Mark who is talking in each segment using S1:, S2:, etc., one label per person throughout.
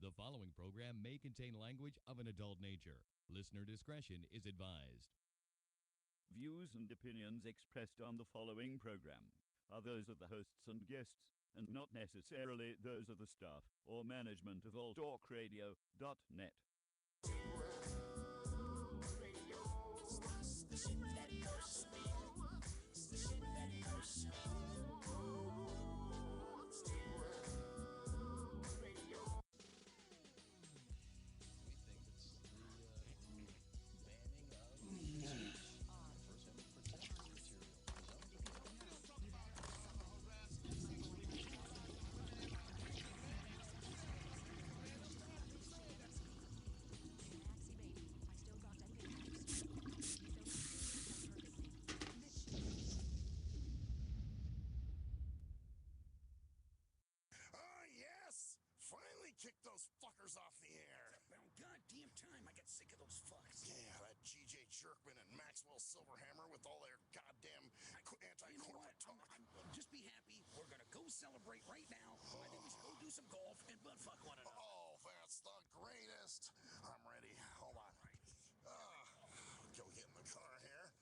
S1: The following program may contain language of an adult nature. Listener discretion is advised.
S2: Views and opinions expressed on the following program are those of the hosts and guests, and not necessarily those of the staff or management of alltalkradio.net.
S3: Finally kicked those fuckers off the air.
S4: About goddamn time. I get sick of those fucks.
S3: Yeah, that G.J. Jerkman and Maxwell Silverhammer with all their goddamn anti-corporate talk.
S4: Just be happy. We're gonna go celebrate right now. I think we should go do some golf and butt fuck one another.
S3: Oh, that's the greatest. I'm ready. Hold on. Go get in the car here.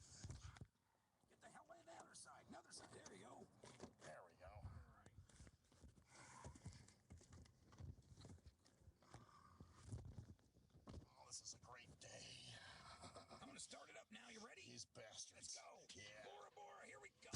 S4: Get the hell in the other side. Another side. There you go.
S3: There we go. This is a great day.
S4: I'm gonna start it up now. You ready?
S3: These bastards.
S4: Let's go.
S3: Yeah.
S4: Bora Bora, here we go.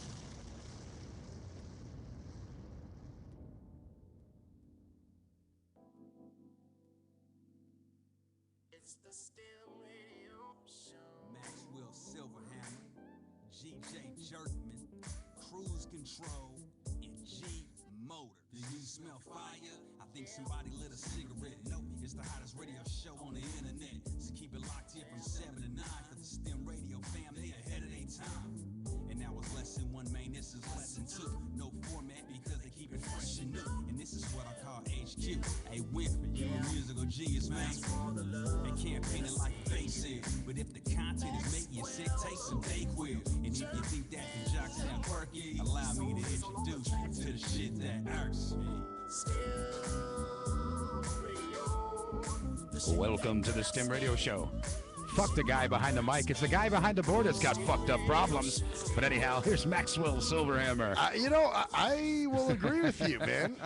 S5: It's the STIM Radio Show.
S6: Maxwell Silverhammer, G.J. Jerkman, Cruise Control, and G Motor. Do you smell fire? I think somebody lit a cigarette. No, it's the hottest radio show on the internet. So keep it locked here from 7 to 9 for the STIM Radio family ahead of their time. And now it's lesson 1, man, this is lesson 2. No format because they keep it fresh and new. And this is what I call HQ. Hey, Win, you're a musical genius, man. They can't paint it like a face is. But if the content is making you sick, take some Dayquil. And if you think that the jocks sound quirky, allow me to introduce you to the shit that irks me.
S7: Welcome to the STIM Radio Show. Fuck the guy behind the mic. It's the guy behind the board that's got fucked up problems. But anyhow, here's Maxwell Silverhammer.
S8: I will agree with you, man.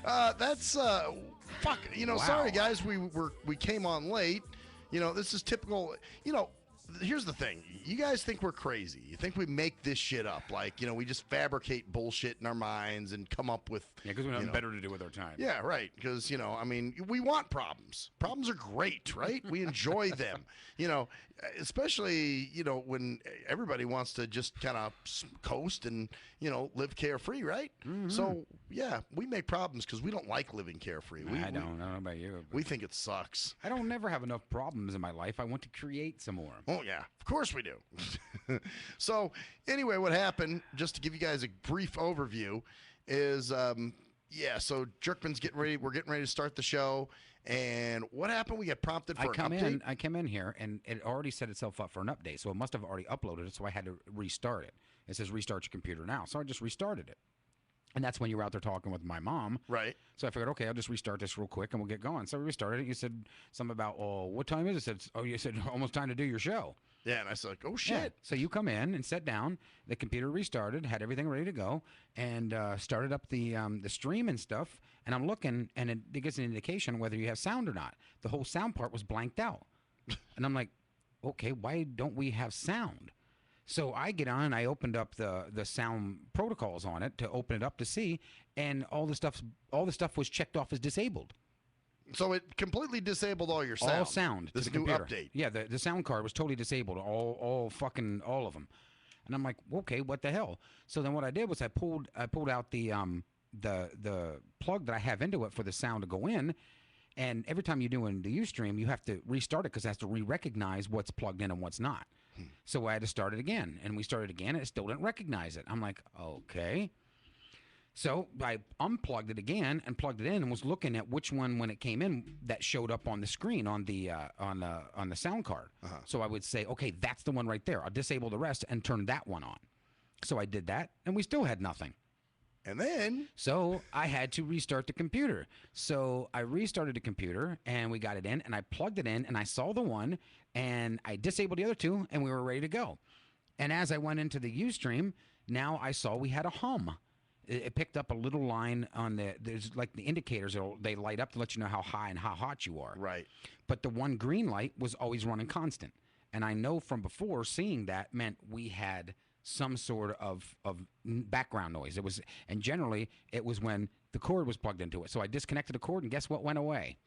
S8: That's fuck.
S7: Wow.
S8: Sorry guys, we came on late. This is typical. Here's the thing. You guys think we're crazy. You think we make this shit up. Like, we just fabricate bullshit in our minds and come up with...
S7: Yeah, because we have better to do with our time.
S8: Yeah, right. Because, we want problems. Problems are great, right? We enjoy them. Especially, when everybody wants to just kind of coast and, live carefree, right? Mm-hmm. So, yeah, we make problems because we don't like living carefree.
S7: I don't know about you.
S8: We think it sucks.
S7: I don't never have enough problems in my life. I want to create some more.
S8: Oh, yeah. Of course we do. So, anyway, what happened, just to give you guys a brief overview, is, so Jerkman's getting ready. We're getting ready to start the show. And what happened? We get prompted for an update.
S7: I came in here, and it already set itself up for an update. So it must have already uploaded it, so I had to restart it. It says restart your computer now. So I just restarted it. And that's when you were out there talking with my mom.
S8: Right.
S7: So I figured, okay, I'll just restart this real quick and we'll get going. So we restarted it. You said something about, what time is it? You said almost time to do your show.
S8: Yeah, and I said, oh, shit.
S7: Yeah. So you come in and sat down. The computer restarted, had everything ready to go, and started up the stream and stuff. And I'm looking, and it gives an indication whether you have sound or not. The whole sound part was blanked out. And I'm like, okay, why don't we have sound? So I get on and I opened up the sound protocols on it to open it up to see, and all the stuff was checked off as disabled.
S8: So it completely disabled all your sound.
S7: All sound.
S8: This
S7: to the
S8: new
S7: computer.
S8: update.
S7: Yeah, the sound card was totally disabled. All of them. And I'm like, okay, what the hell? So then what I did was I pulled out the plug that I have into it for the sound to go in. And every time you're doing the Ustream, you have to restart it because it has to re-recognize what's plugged in and what's not. So I had to start it again. And we started again, and it still didn't recognize it. I'm like, okay. So I unplugged it again and plugged it in and was looking at which one, when it came in, that showed up on the screen on the sound card. Uh-huh. So I would say, okay, that's the one right there. I'll disable the rest and turn that one on. So I did that, and we still had nothing.
S8: And then,
S7: So I had to restart the computer. So I restarted the computer and we got it in and I plugged it in and I saw the one and I disabled the other two and we were ready to go. And as I went into the Ustream, now I saw we had a hum. It picked up a little line on there's like the indicators, they light up to let you know how high and how hot you are.
S8: right.
S7: But the one green light was always running constant. And I know from before seeing that meant we had some sort of background noise. It was, and generally it was when the cord was plugged into it. So I disconnected the cord and guess what went away?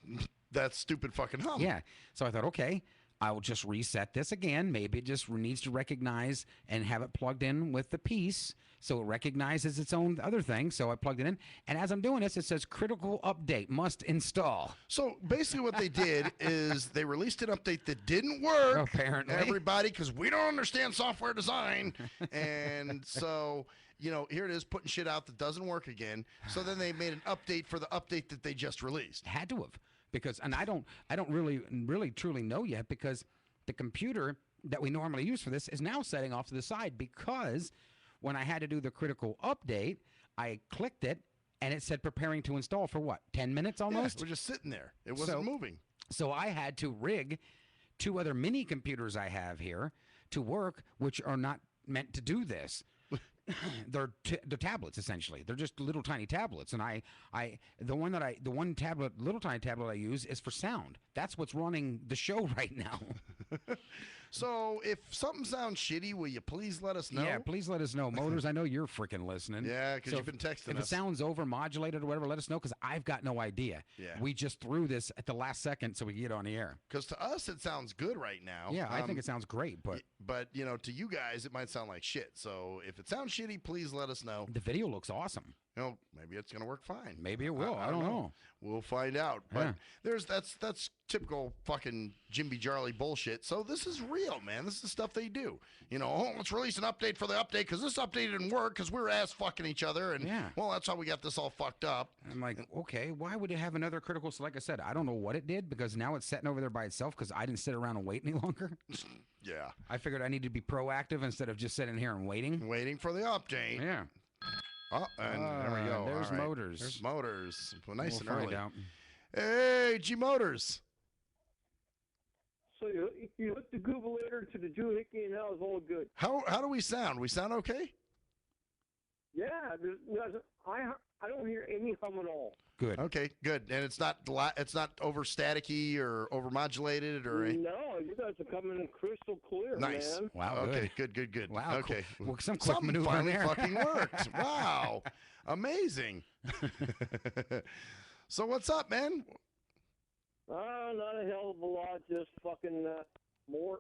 S8: That stupid fucking hum.
S7: Yeah. So I thought, okay, I'll just reset this again. Maybe it just needs to recognize and have it plugged in with the piece so it recognizes its own other thing. So I plugged it in. And as I'm doing this, it says critical update must install.
S8: So basically what they did is they released an update that didn't work.
S7: Apparently.
S8: Everybody, because we don't understand software design. And so, here it is putting shit out that doesn't work again. So then they made an update for the update that they just released.
S7: Had to have. Because, and I don't really truly know yet because the computer that we normally use for this is now setting off to the side because when I had to do the critical update, I clicked it and it said preparing to install for what, 10 minutes almost?
S8: Yeah, we're just sitting there. It wasn't moving.
S7: So I had to rig 2 other mini computers I have here to work, which are not meant to do this. They're tablets essentially. They're just little tiny tablets, and the one tablet, little tiny tablet I use is for sound. That's what's running the show right now.
S8: So if something sounds shitty, will you please let us know?
S7: Yeah, please let us know. Motors, I know you're freaking listening.
S8: Yeah, because you've been texting
S7: If
S8: us.
S7: it sounds over-modulated or whatever, let us know because I've got no idea.
S8: Yeah.
S7: We just threw this at the last second so we can get on the air.
S8: Because to us, it sounds good right now.
S7: Yeah, I think it sounds great, but
S8: to you guys, it might sound like shit. So if it sounds shitty, please let us know.
S7: the video looks awesome.
S8: Maybe it's gonna work fine.
S7: Maybe it will. I don't know.
S8: We'll find out. But
S7: Yeah.
S8: that's typical fucking Jimby Jarly bullshit. So this is real, man. This is the stuff they do. Let's release an update for the update because this update didn't work because we were ass fucking each other, and
S7: Yeah.
S8: well, that's how we got this all fucked up.
S7: I'm like, okay, why would it have another critical? So like I said, I don't know what it did because now it's sitting over there by itself because I didn't sit around and wait any longer.
S8: Yeah,
S7: I figured I needed to be proactive instead of just sitting here and waiting.
S8: waiting for the update.
S7: Yeah.
S8: Oh, and there we go.
S7: There's
S8: All right.
S7: motors.
S8: There's motors. Well, nice
S7: We'll
S8: and
S7: find
S8: early.
S7: out.
S8: Hey, G Motors.
S9: So you hook the Googleator to the doohickey and now it's all good.
S8: How do we sound? We sound okay?
S9: Yeah, I don't hear any hum at all.
S7: Good.
S8: Okay, good. And it's not over staticky or over modulated or
S9: No, you guys are coming in crystal clear,
S8: nice.
S9: man.
S7: Wow.
S8: Okay, good.
S7: Wow.
S8: Okay.
S7: Cool. Well, some quick
S8: Something
S7: maneuver
S8: finally
S7: there.
S8: fucking worked. Wow. Amazing. So what's up, man?
S9: Not a hell of a lot. Just fucking more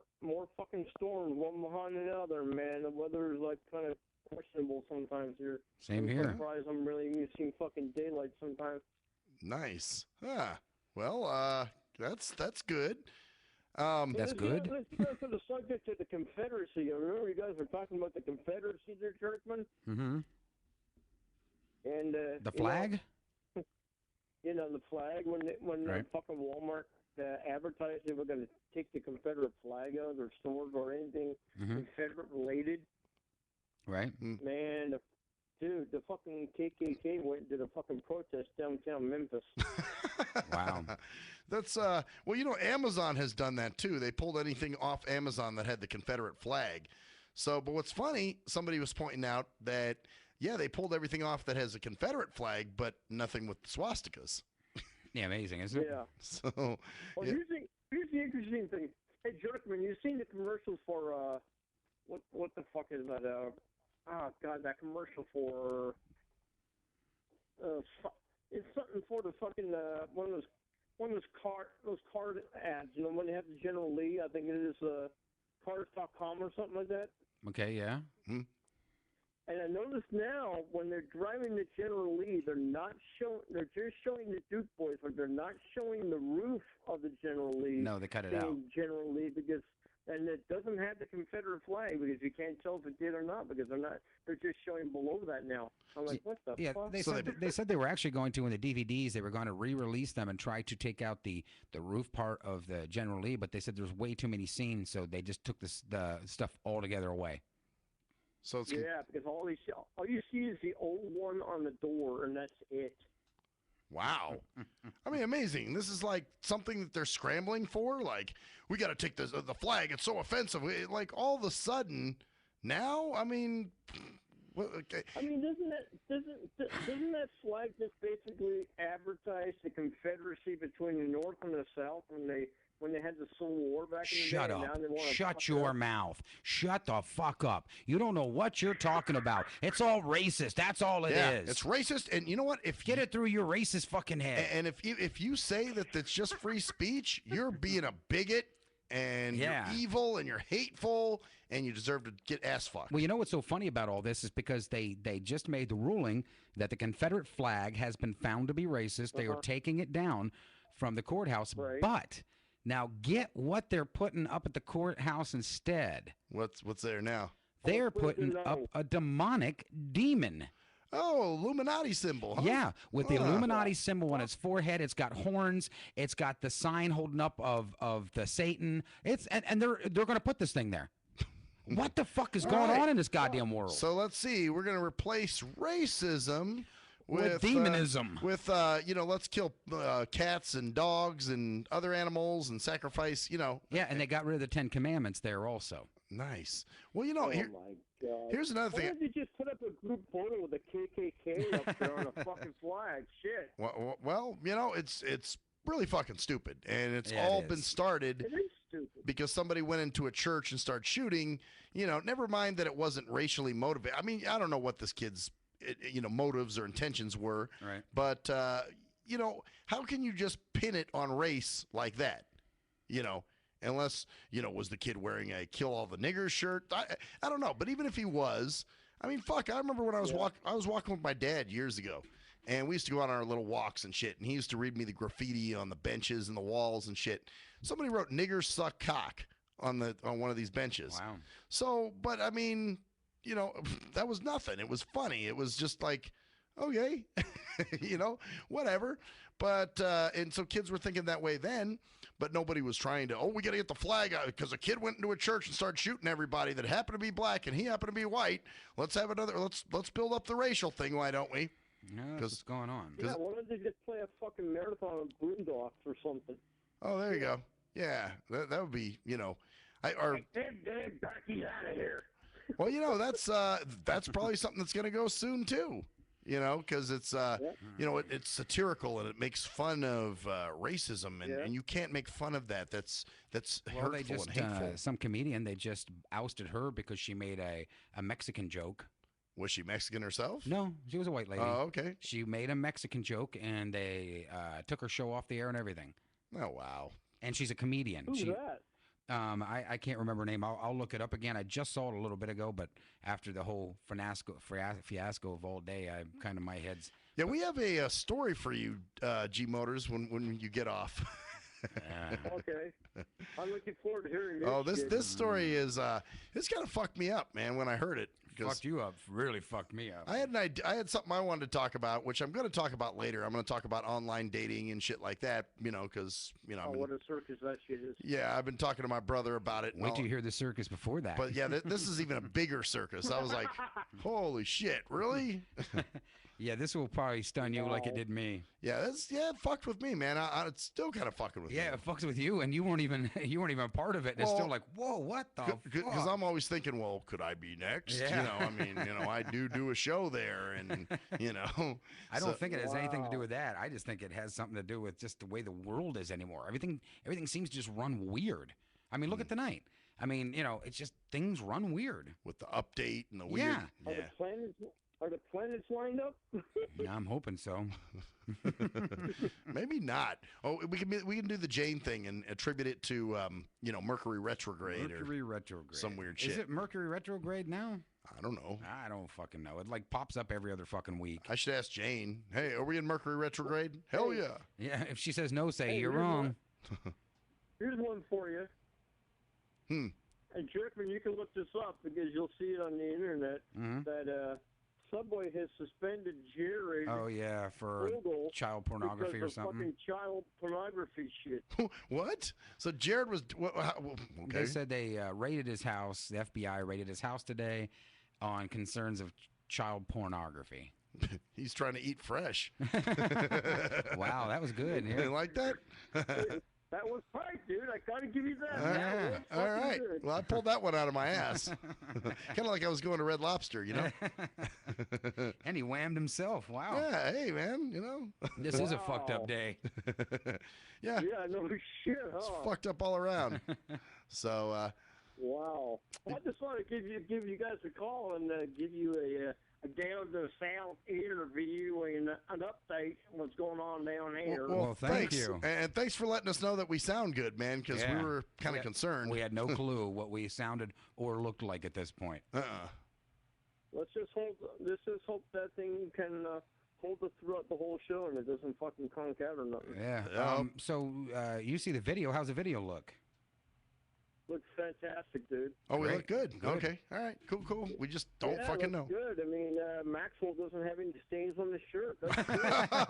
S9: fucking storms, one behind another, man. The weather is like kind of questionable sometimes here.
S7: Same
S9: I'm
S7: here.
S9: surprised I'm really missing fucking daylight sometimes.
S8: Nice. Well, that's good.
S7: That's good.
S9: Let's go to the subject of the Confederacy. I remember you guys were talking about the Confederacy there, Jerkman.
S7: Mm-hmm.
S9: And
S7: The flag?
S9: The flag when
S7: Right.
S9: fucking Walmart advertised they were going to take the Confederate flag out of their stores or anything
S7: Mm-hmm.
S9: Confederate related.
S7: Right.
S9: Man, the fucking KKK went and did a fucking protest downtown Memphis.
S7: Wow.
S8: That's Amazon has done that too. They pulled anything off Amazon that had the Confederate flag. So, but what's funny, somebody was pointing out that they pulled everything off that has a Confederate flag, but nothing with swastikas.
S7: Yeah, amazing, isn't it?
S9: Yeah.
S8: So,
S9: Well,
S8: yeah.
S9: here's the interesting thing. Hey, Jerkman, you seen the commercials for what the fuck is that? That commercial for it's something for the fucking one of those card ads. When they have the General Lee, I think it is cars.com or something like that.
S7: Okay, yeah.
S9: And I notice now when they're driving the General Lee, they're just showing the Duke boys, but they're not showing the roof of the General Lee.
S7: No, they cut it out.
S9: General Lee and it doesn't have the Confederate flag because you can't tell if it did or not because they're just showing below that now. I'm like, what the fuck?
S7: They said they were actually going to in the DVDs. They were going to re-release them and try to take out the roof part of the General Lee, but they said there's way too many scenes, so they just took the stuff altogether away.
S8: So it's
S9: Yeah, because all you see is the old one on the door, and that's it.
S8: wow. I mean, amazing. This is like something that they're scrambling for. Like, we got to take the flag. It's so offensive. Like, all of a sudden, now, I mean, okay.
S9: I mean, doesn't that flag just basically advertise the Confederacy between the North and the South when they had the Civil War back in the
S7: Shut
S9: day?
S7: up.
S9: And now they want to
S7: Shut your mouth. Shut the fuck up. You don't know what you're talking about. It's all racist. That's all it is.
S8: It's racist. And you know what? If
S7: Get it through your racist fucking head.
S8: And if you say that it's just free speech, you're being a bigot and
S7: Yeah.
S8: you're evil and you're hateful and you deserve to get ass fucked.
S7: Well, you know what's so funny about all this is because they just made the ruling that the Confederate flag has been found to be racist. They are taking it down from the courthouse.
S9: Right.
S7: But now get what they're putting up at the courthouse instead.
S8: What's there now?
S7: They're
S9: what's
S7: putting
S9: it
S7: up
S9: now?
S7: a demonic demon.
S8: Oh, Illuminati symbol, huh?
S7: Yeah, with the
S8: Huh.
S7: Illuminati symbol on its forehead. It's got horns. It's got the sign holding up of the Satan. And they're going to put this thing there. What the fuck is going on in this goddamn world?
S8: So let's see. We're going to replace racism
S7: With demonism.
S8: Let's kill cats and dogs and other animals and sacrifice,
S7: Yeah, and they got rid of the 10 Commandments there also.
S8: Nice. Well,
S9: Oh my God!
S8: here's another
S9: Why
S8: thing.
S9: don't they just put up a group photo with a KKK up there on a fucking flag? Shit.
S8: Well, it's really fucking stupid, and it's
S7: Yeah, it
S8: all been
S7: is.
S8: started
S9: It is stupid.
S8: because somebody went into a church and started shooting. Never mind that it wasn't racially motivated. I mean, I don't know what this kid's motives or intentions were,
S7: Right.
S8: but how can you just pin it on race like that? Unless was the kid wearing a "kill all the niggers" shirt? I don't know, but even if he was, I mean, fuck. I remember when I was walking with my dad years ago, and we used to go on our little walks and shit, and he used to read me the graffiti on the benches and the walls and shit. Somebody wrote "niggers suck cock" on one of these benches.
S7: Wow.
S8: So, but I mean, that was nothing. It was funny. It was just like, okay, whatever. But and so kids were thinking that way then, but nobody was trying to. Oh, we got to get the flag out because a kid went into a church and started shooting everybody that happened to be black and he happened to be white. Let's have another. Let's build up the racial thing. Why don't we?
S7: Yeah, that's what's going on.
S9: Yeah, why don't they just play a fucking marathon of Boondocks or something?
S8: Oh, there you go. Yeah, that would be.
S9: Dad, Becky's out of here.
S8: Well, that's probably something that's going to go soon too. Because it's it's satirical and it makes fun of racism, and you can't make fun of that. That's
S7: Well, they
S8: hurtful
S7: just
S8: and hateful.
S7: some comedian, they just ousted her because she made a Mexican joke.
S8: Was she Mexican herself?
S7: No, she was a white lady.
S8: Oh, okay.
S7: She made a Mexican joke, and they took her show off the air and everything.
S8: Oh, wow.
S7: And she's a comedian.
S9: Who's that?
S7: I can't remember her name. I'll look it up again. I just saw it a little bit ago, but after the whole fiasco of all day, my head's.
S8: Yeah, we have a story for you, G Motors, when you get off.
S9: Okay. I'm looking forward to hearing this.
S8: Oh,
S9: shit.
S8: this story is it's kind of fucked me up, man, when I heard it.
S7: Fucked you up. Really fucked me up.
S8: I had an idea, I had something I wanted to talk about, which I'm going to talk about later. I'm going to talk about online dating and shit like that, because
S9: what a circus that shit is.
S8: yeah, I've been talking to my brother about it. and
S7: Wait
S8: all-
S7: till you hear the circus before that.
S8: But yeah, this is even a bigger circus. I was like, holy shit, really?
S7: yeah, this will probably stun you like it did me.
S8: Yeah, it fucked with me, man. It's still kind of fucking with me.
S7: Yeah, it fucks with you, and you weren't even a part of it. And it's still
S8: Well,
S7: like, whoa, what the fuck?
S8: Because I'm always thinking, well, could I be next?
S7: Yeah.
S8: I do a show there, and
S7: I don't think it has anything to do with that. I just think it has something to do with just the way the world is anymore. Everything seems to just run weird. I mean, look at tonight. I mean, it's just things run weird.
S8: with the update and the weird.
S7: Yeah.
S9: Are the planets lined up?
S7: Yeah, I'm hoping so.
S8: Maybe not. Oh, we can do the Jane thing and attribute it to Mercury retrograde
S7: Mercury retrograde.
S8: some weird
S7: Is
S8: shit.
S7: it Mercury retrograde now?
S8: I don't know.
S7: I don't fucking know. It like pops up every other fucking week.
S8: I should ask Jane. Hey, are we in Mercury retrograde? Hell yeah.
S7: Yeah, if she says no, say
S9: Hey,
S7: you're
S9: here's
S7: wrong.
S9: Here's one for you. And Jerkman, you can look this up because you'll see it on the internet.
S7: Mhm.
S9: That Subway has suspended Jared
S7: Oh yeah, for
S9: Google
S7: child pornography
S9: because
S7: or
S9: of
S7: something.
S9: fucking child pornography shit.
S8: What? So Jared was okay.
S7: They said they raided his house. The FBI raided his house today. on concerns of child pornography.
S8: He's trying to eat fresh.
S7: Wow, that was good.
S8: You
S7: Yeah.
S8: like that?
S9: That was right, dude. I gotta give you that.
S7: Yeah.
S9: That was
S8: All
S9: fucking
S8: right.
S9: good.
S8: Well, I pulled that one out of my ass. Kind of like I was going to Red Lobster, you know?
S7: And he whammed himself. Wow.
S8: Yeah, hey, man, you know?
S7: This is a fucked
S9: Wow.
S7: up day.
S8: Yeah,
S9: Yeah, no shit.
S8: it's
S9: Huh?
S8: fucked up all around. So,
S9: Wow. Well, I just want to give you guys a call and give you a down to south interview and an update on what's going on down here.
S7: Well, thank
S8: thanks.
S7: you.
S8: And thanks for letting us know that we sound good, man, because
S7: Yeah.
S8: we were kind of concerned.
S7: We had no clue what we sounded or looked like at this point.
S9: Let's just hope that thing can hold us throughout the whole show and it doesn't fucking conk out or nothing.
S7: Yeah.
S8: Yep.
S7: So you see the video. How's the video look?
S9: Looks fantastic, dude.
S8: Oh, we
S7: Great.
S8: look good.
S7: Good.
S8: Okay. All right. Cool. We just don't
S9: Yeah,
S8: fucking
S9: looks
S8: know.
S9: Good. I mean, Maxwell doesn't have any stains on the shirt. That's good.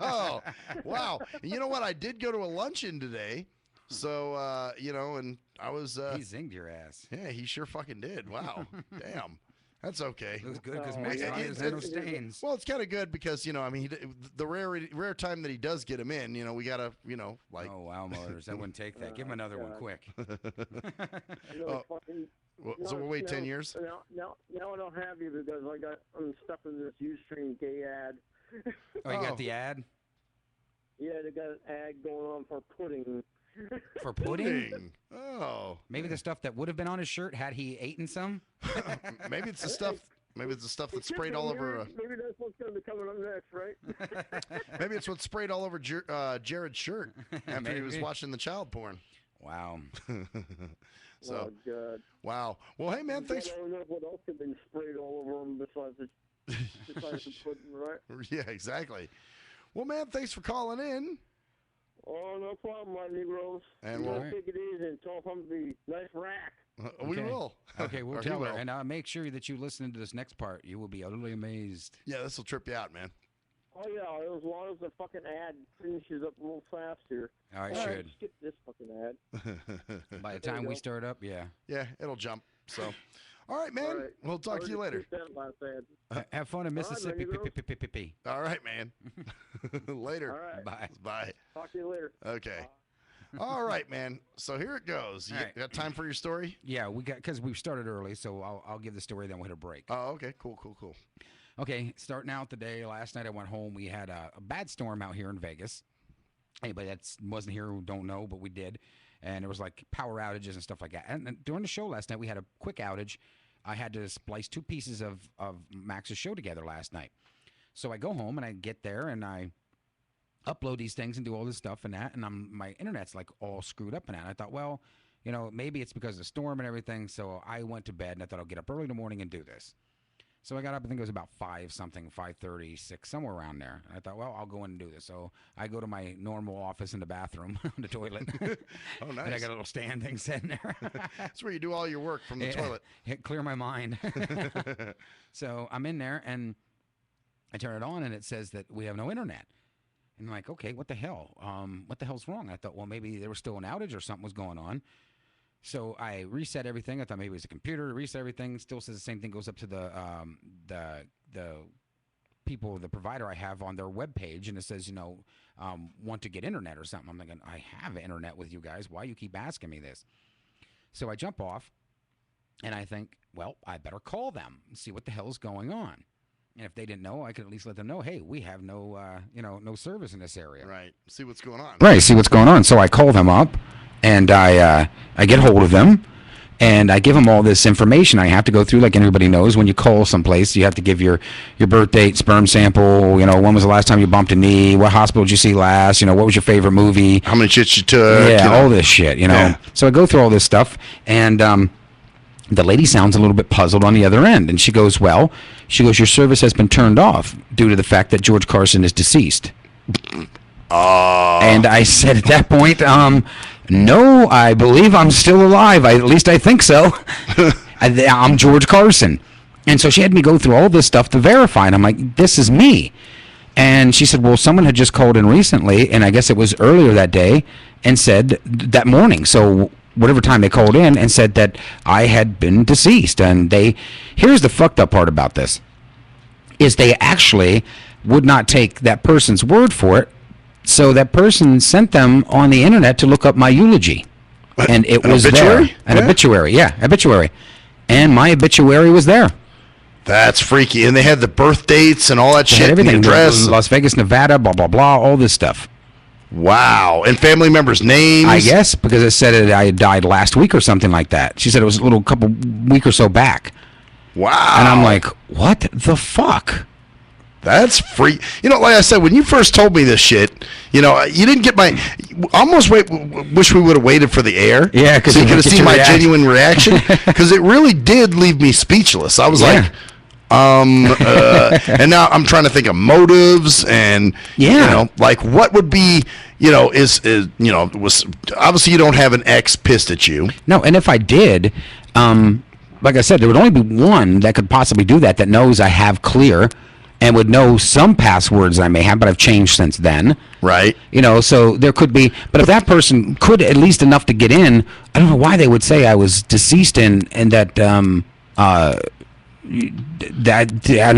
S8: Oh, wow. And you know what? I did go to a luncheon today. So, you know, and I was.
S7: He zinged your ass.
S8: Yeah, he sure fucking did. Wow. Damn. That's okay.
S7: It was good because
S9: Oh,
S7: Max
S8: yeah,
S7: Ryan's
S8: it-
S7: had no
S8: it-
S7: stains.
S8: Well, it's kind of good because, you know, I mean, the rare time that he does get him in, you know, we got to, you know, like.
S7: Oh, wow, Motors. I wouldn't take that. Give him another one
S9: God.
S7: quick.
S9: Really fucking,
S8: Well, so we'll wait 10 years?
S9: Now I don't have you because I'm stuck in this Ustream gay ad.
S7: Oh, you
S8: Oh.
S7: got the ad?
S9: Yeah, they got an ad going on for pudding.
S7: For pudding?
S8: Oh.
S7: Maybe the stuff that would have been on his shirt had he eaten some?
S8: Maybe it's the stuff. Maybe it's the stuff that's
S9: It could
S8: sprayed
S9: be.
S8: all over.
S9: Maybe that's what's going to be coming up next, right?
S8: Maybe it's what's sprayed all over Jared's shirt after he was
S7: Maybe.
S8: watching the child porn.
S7: Wow.
S8: So,
S9: Oh, God.
S8: wow. Well, hey, man, thanks.
S9: I don't know what else could be sprayed all over them besides the pudding, right?
S8: Yeah, exactly. Well, man, thanks for calling in.
S9: Oh, no problem, my Negroes.
S8: And
S9: you
S8: we'll-
S9: guys take it easy and tell them to be nice rack.
S8: We
S7: Okay.
S8: will.
S7: Okay, we'll
S8: Or he
S7: tell her.
S8: will.
S7: And make sure that you listen to this next part. You will be utterly amazed.
S8: Yeah, this will trip you out, man.
S9: Oh, yeah, as long as the fucking ad finishes up real fast here.
S7: Oh, it
S9: All right,
S7: should.
S9: skip this fucking ad.
S7: By the
S9: There you
S7: time we
S9: go.
S7: start up, yeah.
S8: Yeah, it'll jump. So, all right, man.
S9: All right.
S8: We'll talk to you
S9: Already
S8: later.
S9: skipped that last ad.
S7: Have fun in
S9: All right,
S7: Mississippi.
S9: Negroes.
S8: All right, man. later.
S9: All right.
S7: Bye.
S8: Bye.
S9: Talk to you later.
S8: Okay. All right, man. So here it goes. You
S7: All right.
S8: got time for your story?
S7: Yeah, we got because we started early, so I'll give the story, then we'll hit a break.
S8: Oh, okay. Cool.
S7: Okay, starting out the day. Last night I went home. We had a bad storm out here in Vegas. Anybody that wasn't here who don't know, but we did. And it was like power outages and stuff like that. And during the show last night, we had a quick outage. I had to splice two pieces of Max's show together last night. So I go home and I get there and I upload these things and do all this stuff and that. And my internet's like all screwed up and that. And I thought, well, you know, maybe it's because of the storm and everything. So I went to bed and I thought I'll get up early in the morning and do this. So I got up, I think it was about 5:36, somewhere around there. And I thought, well, I'll go in and do this. So I go to my normal office in the bathroom, on the toilet.
S8: Oh,
S7: And I
S8: nice.
S7: got a little stand thing sitting there.
S8: That's where you do all your work from the
S7: Yeah,
S8: toilet.
S7: clear my mind. So I'm in there and I turn it on and it says that we have no internet. And I'm like, okay, what the hell? What the hell's wrong? I thought, well, maybe there was still an outage or something was going on. So I reset everything. I thought maybe it was a computer. Reset everything. Still says the same thing. Goes up to the people, the provider I have on their webpage, and it says, you know, want to get internet or something. I'm thinking, I have internet with you guys. Why you keep asking me this? So I jump off, and I think, well, I better call them and see what the hell is going on. And if they didn't know, I could at least let them know, hey, we have no, no service in this area.
S8: Right. See what's going on.
S7: Right, see what's going on. So I call them up, and I get hold of them, and I give them all this information I have to go through. Like everybody knows, when you call someplace, you have to give your birth date, sperm sample, you know, when was the last time you bumped a knee, what hospital did you see last, you know, what was your favorite movie.
S8: How many shits you took?
S7: Yeah,
S8: you know?
S7: all this shit, you know.
S8: Yeah.
S7: So I go through all this stuff, and the lady sounds a little bit puzzled on the other end, and she goes, your service has been turned off due to the fact that George Carson is deceased. And I said at that point, no, I believe I'm still alive. At least I think so. I'm George Carson. And so she had me go through all this stuff to verify, and I'm like, this is me. And she said, well, someone had just called in recently, and I guess it was earlier that day, and said that morning. So whatever time they called in and said that I had been deceased. And here's the fucked up part about this, is they actually would not take that person's word for it. So that person sent them on the internet to look up my eulogy. And it was
S8: obituary?
S7: There. An obituary, yeah, obituary. And my obituary was there.
S8: That's freaky. And they had the birth dates and all that
S7: They
S8: shit.
S7: had everything.
S8: And the address.
S7: Las Vegas, Nevada, blah, blah, blah, all this stuff.
S8: Wow. And family members' names.
S7: I guess, because it said I had died last week or something like that. She said it was a little couple week or so back.
S8: Wow.
S7: And I'm like, what the fuck?
S8: That's free. You know, like I said, when you first told me this shit, you know, you didn't get my. Almost wish we would have waited for the air.
S7: Yeah, because
S8: so you could have seen my
S7: reaction.
S8: genuine reaction. Because it really did leave me speechless. I was like, and now I'm trying to think of motives and, you know, like what would be, you know, was obviously you don't have an ex pissed at you.
S7: No, and if I did, like I said, there would only be one that could possibly do that knows I have clear and would know some passwords I may have, but I've changed since then.
S8: Right.
S7: You know, so there could be, but if that person could at least enough to get in, I don't know why they would say I was deceased and that an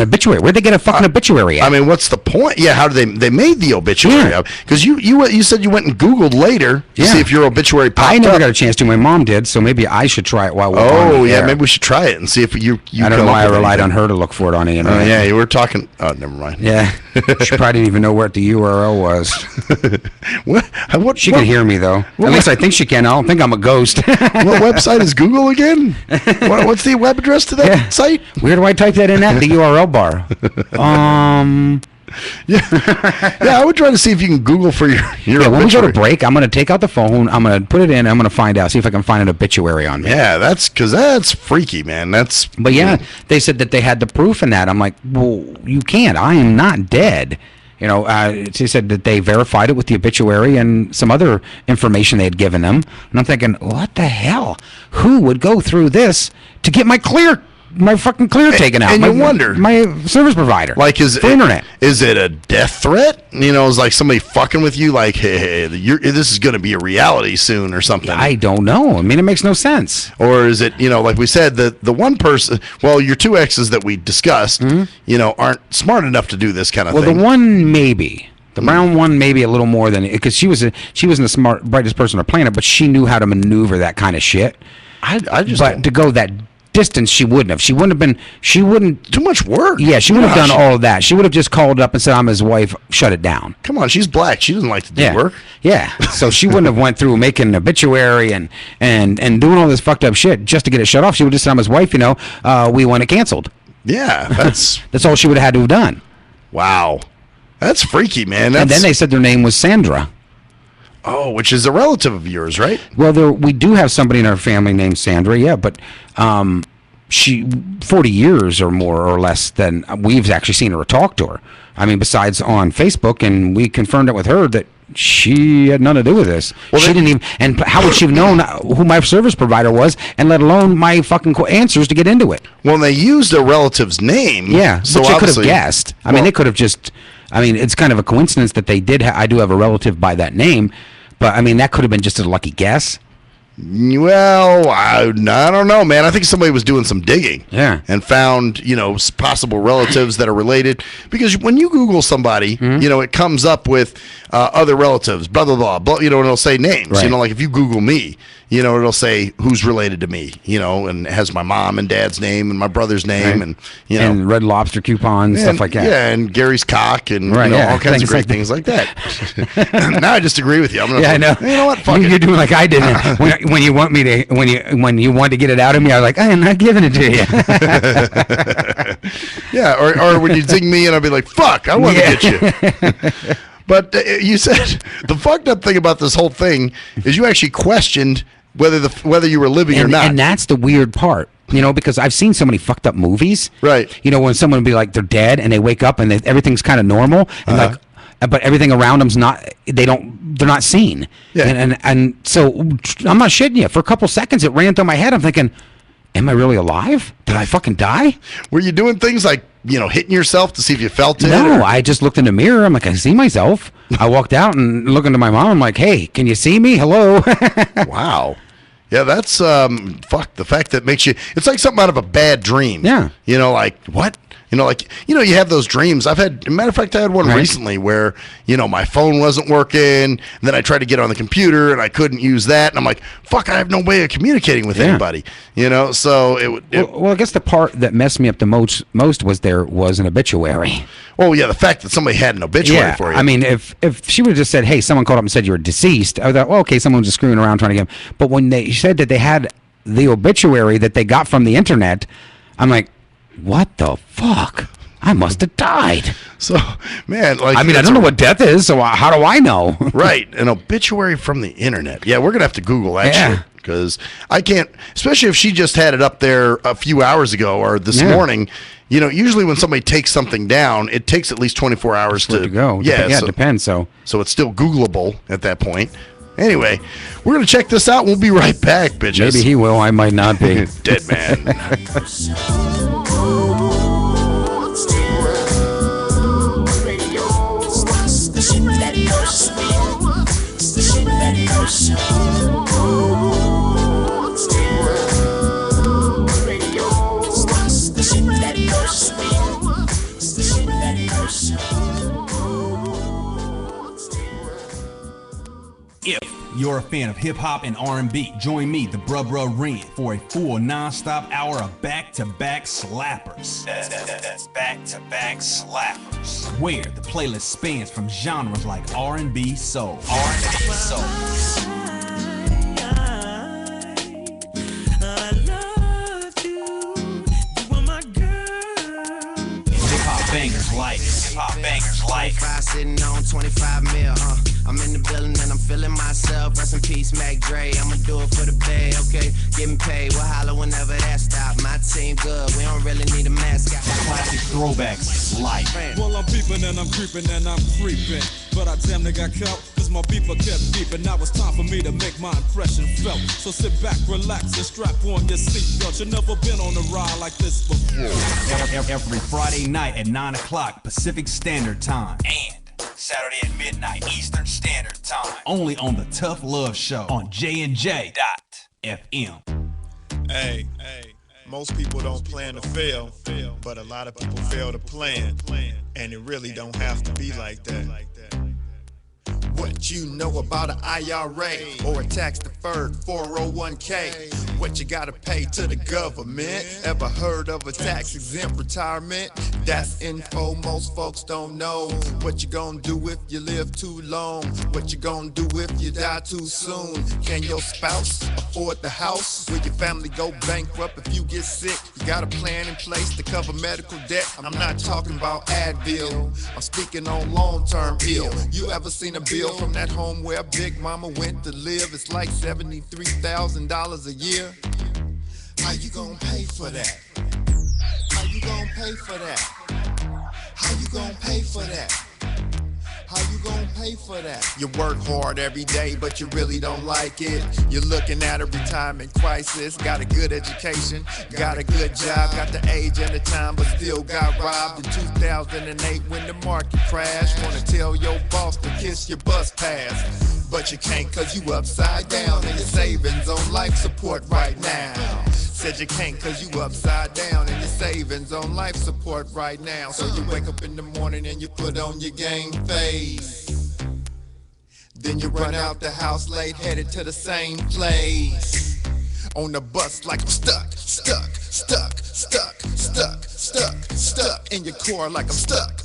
S7: obituary. Where'd they get a fucking obituary at?
S8: I mean, what's the point? Yeah, how did they made the obituary up? Because you said you went and Googled later to see if your obituary popped up.
S7: I never got a chance to. My mom did, so maybe I should try it while we're on the
S8: yeah,
S7: air.
S8: maybe we should try it and see if you
S7: I don't know why I relied on her to look for it on the internet.
S8: Yeah, you were talking. Oh, never mind.
S7: Yeah, she probably didn't even know what the URL was.
S8: What?
S7: She can hear me though. At least I think she can. I don't think I'm a ghost.
S8: What website is Google again? What's the web address to that site?
S7: Where do I type that in at? The URL bar.
S8: Yeah, I would try to see if you can Google for your
S7: when we go to break, I'm going to take out the phone. I'm going to put it in. I'm going to find out, see if I can find an obituary on me.
S8: Yeah, that's freaky, man.
S7: But yeah, they said that they had the proof in that. I'm like, well, you can't. I am not dead. You know, she said that they verified it with the obituary and some other information they had given them. And I'm thinking, what the hell? Who would go through this to get my fucking clear taken out?
S8: And you wonder,
S7: my service provider,
S8: like, is it a death threat? You know, is like somebody fucking with you, like, hey, this is going to be a reality soon or something.
S7: I don't know. I mean, it makes no sense.
S8: Or is it, you know, like we said, the one person, well, your two exes that we discussed, you know, aren't smart enough to do this kind of thing.
S7: Well, the one maybe. The brown one maybe a little more than, because she wasn't the brightest person on the planet, but she knew how to maneuver that kind of shit. But to go that distance, she wouldn't have. She wouldn't.
S8: Too much work.
S7: Yeah, she wouldn't have done all of that. She would have just called up and said, I'm his wife, shut it down.
S8: Come on, she's black. She doesn't like to do work.
S7: Yeah, so she wouldn't have went through making an obituary and doing all this fucked up shit just to get it shut off. She would just said, I'm his wife, you know, we want it canceled.
S8: Yeah, that's
S7: all she would have had to have done.
S8: Wow. That's freaky, man.
S7: And then they said their name was Sandra.
S8: Oh, which is a relative of yours, right?
S7: Well, we do have somebody in our family named Sandra, yeah, but she 40 years or more or less than we've actually seen her or talked to her. I mean, besides on Facebook, and we confirmed it with her that she had nothing to do with this. Well, she didn't even, and how would she have known who my service provider was, and let alone my fucking answers to get into it?
S8: Well, they used a relative's name.
S7: Yeah,
S8: so
S7: but you could have guessed. I mean, they could have just, I mean, it's kind of a coincidence that they did, I do have a relative by that name, but I mean, that could have been just a lucky guess.
S8: Well, I don't know, man. I think somebody was doing some digging, and found, you know, possible relatives that are related. Because when you Google somebody, you know, it comes up with other relatives, blah blah blah, blah, you know, and it'll say names.
S7: Right.
S8: You know, like if you Google me, you know, it'll say who's related to me, you know, and it has my mom and dad's name and my brother's name, and you know,
S7: and Red Lobster coupons, stuff like that.
S8: Yeah, and Gary's cock, and you know, all kinds of great things like that. Now I just agree with you. I'm gonna
S7: I know.
S8: You know what? Fuck
S7: You're doing like I did when you want me to when you want to get it out of me. I was like, I am not giving it to you.
S8: Yeah, or when you zing me and I'd be like, fuck, I want to get you. But you said the fucked up thing about this whole thing is you actually questioned whether you were living or not.
S7: And that's the weird part, you know, because I've seen so many fucked up movies.
S8: Right.
S7: You know, when someone would be like, they're dead, and they wake up and everything's kind of normal, and like, but everything around them's not. They're not seen. Yeah. And so I'm not shitting you. For a couple seconds, it ran through my head. I'm thinking, am I really alive? Did I fucking die?
S8: Were you doing things like, you know, hitting yourself to see if you felt it?
S7: No, I just looked in the mirror. I'm like, I see myself. I walked out and looking to my mom. I'm like, hey, can you see me? Hello.
S8: Wow. Yeah, that's fuck the fact that makes you. It's like something out of a bad dream.
S7: Yeah.
S8: You know, like what? You know, like you have those dreams. I've had, matter of fact, I had one recently where my phone wasn't working, and then I tried to get on the computer and I couldn't use that, and I'm like, fuck, I have no way of communicating with anybody. So
S7: well, I guess the part that messed me up the most was there was an obituary.
S8: Oh yeah, the fact that somebody had an obituary for you.
S7: I mean, if she would have just said, "Hey, someone called up and said you're deceased," I thought, well, okay, someone was just screwing around trying to get him. But when they said that they had the obituary that they got from the internet, I'm like, what the fuck? I must have died.
S8: So, man, like,
S7: I mean, I don't know what death is, so how do I know?
S8: Right, an obituary from the internet. Yeah, we're gonna have to Google that shit because I can't. Especially if she just had it up there a few hours ago or this morning. Usually when somebody takes something down, it takes at least 24 hours to
S7: go.
S8: Yeah,
S7: it depends. So
S8: it's still Googleable at that point. Anyway, we're going to check this out. We'll be right back, bitches.
S7: Maybe he will. I might not be.
S8: Dead man.
S6: If you're a fan of hip-hop and R&B, join me, the Bruh Ren, for a full non-stop hour of back-to-back slappers. That's back-to-back slappers. Where the playlist spans from genres like R&B, soul. Hip-hop bangers like.
S5: Sitting on 25 mil, I'm in the building and I'm feeling myself. Rest in peace, Mac Dre. I'ma do it for the bay, okay? Getting paid, we'll holler whenever that stop. My team good, we don't really need a mascot.
S6: Classic throwbacks like.
S10: Well, I'm peeping and I'm creeping and I'm creeping. But I damn near got caught, cause my beeper kept beeping. Now it's time for me to make my impression felt. So sit back, relax, and strap on your seatbelt. You've never been on a ride like this before.
S6: Every Friday night at 9 o'clock Pacific Standard Time. And Saturday at midnight Eastern Standard Time. Only on the Tough Love Show on JNJ.FM.
S11: Hey, most people don't plan to fail, but a lot of people fail to plan. And it really don't have to be like that. What you know about an IRA or a tax-deferred 401k? What you gotta pay to the government? Ever heard of a tax-exempt retirement? That's info most folks don't know. What you gonna do if you live too long? What you gonna do if you die too soon? Can your spouse afford the house? Will your family go bankrupt if you get sick? You got a plan in place to cover medical debt? I'm not talking about Advil, I'm speaking on long-term ill. You ever seen a bill from that home where Big Mama went to live? It's like $73,000 a year. How you gonna pay for that? How you gonna pay for that? How you gonna pay for that? How you gonna pay for that? You work hard every day, but you really don't like it. You're looking at a retirement crisis. Got a good education, got a good job, got the age and the time, but still got robbed in 2008 when the market crashed. Wanna tell your boss to kiss your bus pass, but you can't cause you upside down and your savings on life support right now. Said you can't cause you upside down and your savings on life support right now. So you wake up in the morning and you put on your game face. Then you run out the house late, headed to the same place. On the bus like I'm stuck in your car like I'm stuck.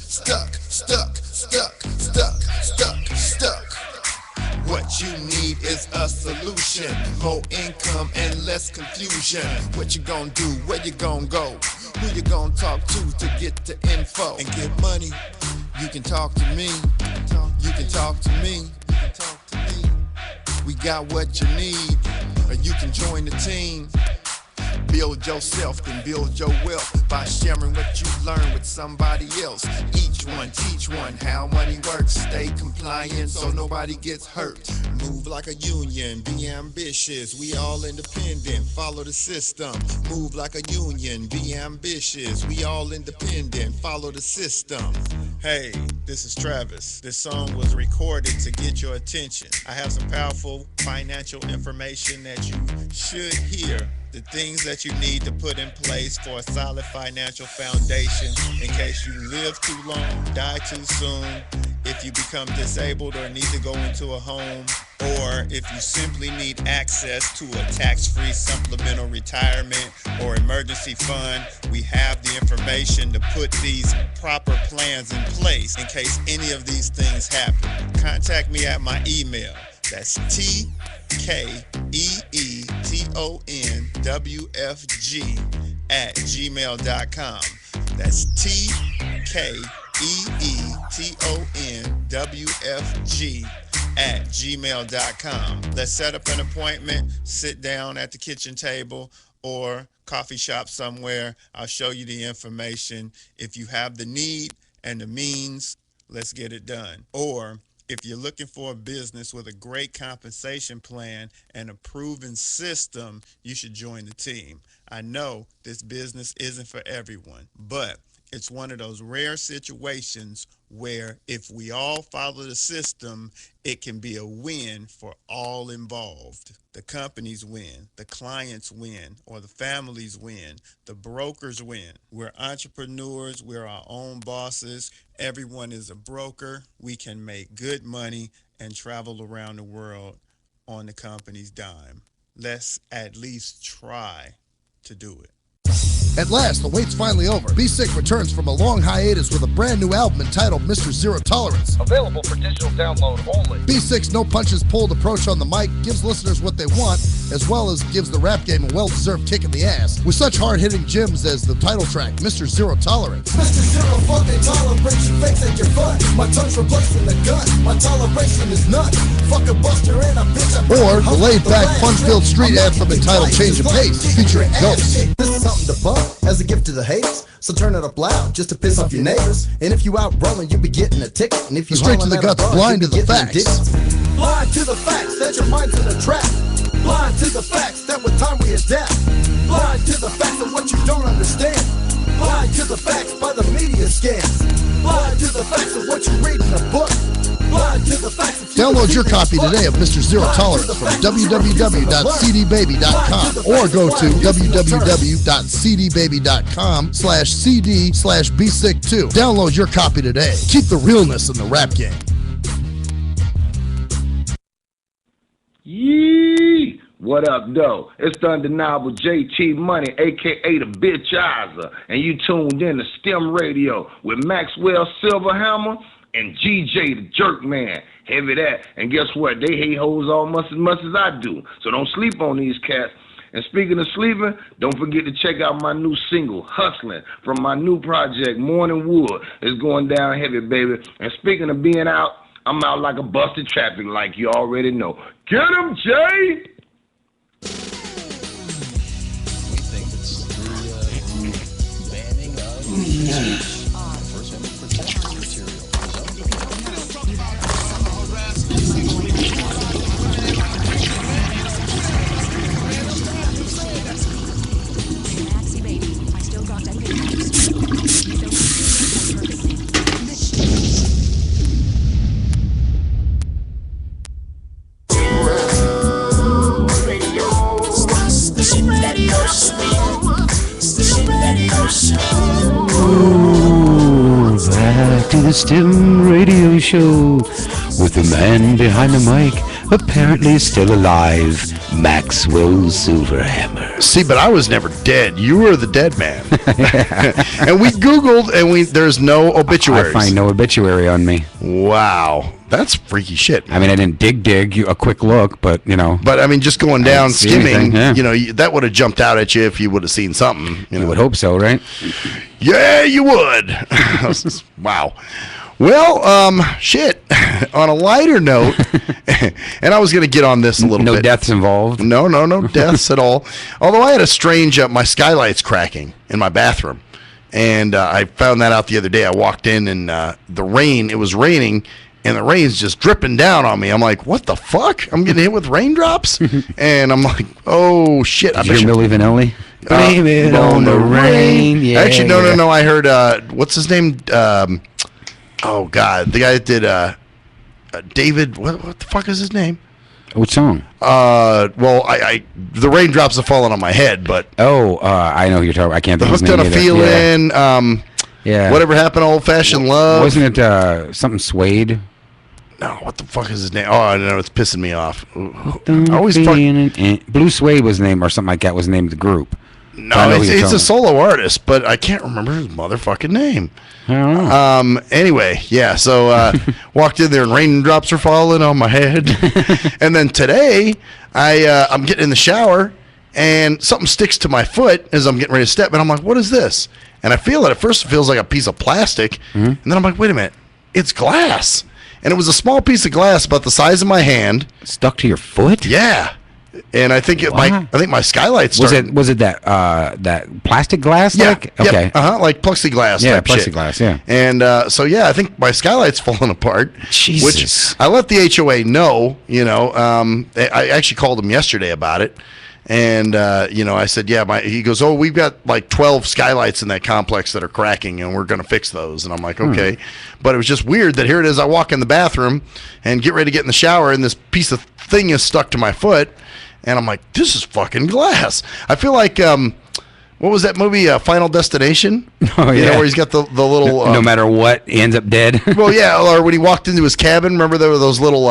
S11: What you need is a solution, more income and less confusion. What you gonna do, where you gonna go, who you gonna talk to get the info and get money? You can talk to me, you can talk to me. We got what you need, or you can join the team. Build yourself, then build your wealth by sharing what you learn with somebody else. Each one, teach one how money works. Stay compliant so nobody gets hurt. Move like a union, be ambitious. We all independent, follow the system. Move like a union, be ambitious. We all independent, follow the system. Hey, this is Travis. This song was recorded to get your attention. I have some powerful financial information that you should hear. The things that you need to put in place for a solid financial foundation in case you live too long, die too soon, if you become disabled or need to go into a home, or if you simply need access to a tax-free supplemental retirement or emergency fund, we have the information to put these proper plans in place in case any of these things happen. Contact me at my email. That's tkeetonwfg@gmail.com. That's tkeetonwfg@gmail.com. Let's set up an appointment, sit down at the kitchen table or coffee shop somewhere. I'll show you the information. If you have the need and the means, let's get it done. Or if you're looking for a business with a great compensation plan and a proven system, you should join the team. I know this business isn't for everyone, but it's one of those rare situations where if we all follow the system, it can be a win for all involved. The companies win, the clients win, or the families win, the brokers win. We're entrepreneurs, we're our own bosses. Everyone is a broker. We can make good money and travel around the world on the company's dime. Let's at least try to do it.
S8: At last, the wait's finally over. Be Sick returns from a long hiatus with a brand new album entitled Mr. Zero Tolerance.
S12: Available for digital download only.
S8: Be Sick's no punches pulled approach on the mic gives listeners what they want, as well as gives the rap game a well-deserved kick in the ass. With such hard-hitting gems as the title track, Mr. Zero Tolerance.
S13: Mr. Zero fucking toleration fakes at your butt. My tongue's replacing the gun. My toleration is none. Fuck a buster and a bitch.
S8: Or the laid-back, fun-filled street anthem entitled Change of Pace, featuring Ghost.
S13: This is something to bump as a gift to the haters, so turn it up loud just to piss off your neighbors. And if you out rolling, you'll be getting a ticket. And if you
S8: Straight to the guts, blind to the facts.
S13: Blind to the facts that your mind's in a trap. Blind to the facts that with time we adapt. Blind to the facts of what you don't understand. Blind to the facts by the media scans. Blind to the facts of what you read in a book. Blind to the facts of
S8: Download your copy today of Mr. Zero Tolerance from www.cdbaby.com or go to www.cdbaby.com/cd/bsick2. Download your copy today. Keep the realness in the rap game.
S12: Yee! What up, though? It's the undeniable JT Money, a.k.a. the Bitchizer, and you tuned in to STIM Radio with Maxwell Silverhammer and GJ the Jerkman. Heavy that. And guess what? They hate hoes almost as much as I do. So don't sleep on these cats. And speaking of sleeping, don't forget to check out my new single, Hustling, from my new project, Morning Wood. It's going down heavy, baby. And speaking of being out, I'm out like a busted traffic like you already know. Get him, Jay!
S14: We think it's the banning of First Amendment protection material.
S15: Maxi baby, I still got that baby.
S7: Back to the STIM Radio Show with the man behind the mic, apparently still alive, Maxwell Silverhammer.
S8: See, but I was never dead. You were the dead man. And we Googled, and there's no obituaries.
S7: I find no obituary on me.
S8: Wow. That's freaky shit.
S7: I mean, I didn't dig a quick look, but, you know.
S8: But, I mean, just going down, skimming,
S7: anything, yeah.
S8: you know, that would have jumped out at you if you would have seen something.
S7: You would hope so, right?
S8: Yeah, you would. Wow. Well, shit. On a lighter note, and I was going to get on this a little bit.
S7: No deaths involved?
S8: No deaths at all. Although I had a strange, my skylight's cracking in my bathroom. And I found that out the other day. I walked in, and it was raining, and the rain's just dripping down on me. I'm like, what the fuck? I'm getting hit with raindrops? And I'm like, oh, shit.
S7: Did you hear Milli Vanilli? Blame it on the rain. Yeah,
S8: Actually, no. I heard, what's his name? Oh God, the guy that did David. What the fuck is his name?
S7: Which song?
S8: Well, I the raindrops have fallen on my head, but
S7: I know who you're talking about. I can't
S8: the
S7: think of his
S8: hooked on
S7: name
S8: a
S7: either.
S8: feeling.
S7: Yeah.
S8: Whatever happened to old fashioned love?
S7: Wasn't it something Suede?
S8: No, what the fuck is his name? Oh, I don't know. It's pissing me off.
S7: I always Blue Suede was the name, or something like that was the name of the group.
S8: No, it's a solo artist, but I can't remember his motherfucking name.
S7: I don't know.
S8: Anyway, yeah. So walked in there and raindrops are falling on my head, and then today I'm getting in the shower and something sticks to my foot as I'm getting ready to step, and I'm like, "What is this?" And I feel it. At first, it feels like a piece of plastic, and then I'm like, "Wait a minute, it's glass." And it was a small piece of glass about the size of my hand.
S7: Stuck to your foot?
S8: Yeah. And I think my skylight started.
S7: Was it that plastic glass?
S8: Yeah.
S7: Like? Okay.
S8: Yep, like plexiglass.
S7: Yeah,
S8: type shit.
S7: plexiglass. Yeah.
S8: And so I think my skylight's falling apart.
S7: Jesus.
S8: Which I let the HOA know. I actually called them yesterday about it. And, I said, he goes, oh, we've got like 12 skylights in that complex that are cracking and we're going to fix those. And I'm like, okay. But it was just weird that here it is. I walk in the bathroom and get ready to get in the shower and this piece of thing is stuck to my foot. And I'm like, this is fucking glass. I feel like, what was that movie, Final Destination?
S7: Oh, yeah.
S8: Where he's got the little...
S7: no matter what, he ends up dead.
S8: Well, yeah, or when he walked into his cabin, remember there were those little,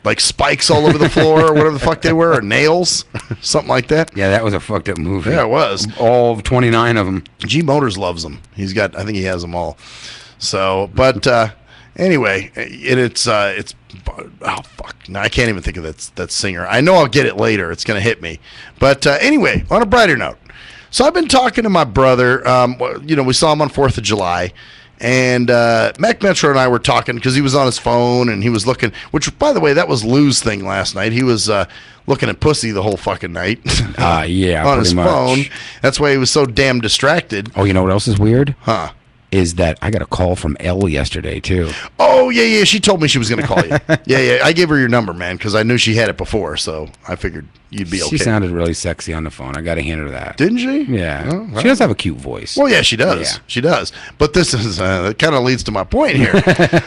S8: like, spikes all over the floor or whatever the fuck they were, or nails, something like that.
S7: Yeah, that was a fucked up movie.
S8: Yeah, it was.
S7: All 29 of them.
S8: G Motors loves them. I think he has them all. So, but anyway, it's oh, fuck. No, I can't even think of that singer. I know I'll get it later. It's going to hit me. But anyway, on a brighter note. So I've been talking to my brother. We saw him on 4th of July. And Mac Metro and I were talking because he was on his phone and he was looking, which, by the way, that was Lou's thing last night. He was looking at pussy the whole fucking night.
S7: Yeah,
S8: on his
S7: pretty much.
S8: phone. That's why he was so damn distracted.
S7: Oh, you know what else is weird?
S8: Huh?
S7: Is that I got a call from Elle yesterday, too.
S8: Oh, yeah. She told me she was going to call you. Yeah. I gave her your number, man, because I knew she had it before, so I figured you'd be okay.
S7: She sounded really sexy on the phone. I got to hand her that.
S8: Didn't she?
S7: Yeah.
S8: Oh, well.
S7: She does have a cute voice.
S8: Well, yeah, she does.
S7: Yeah.
S8: She does. But this is it kind of leads to my point here.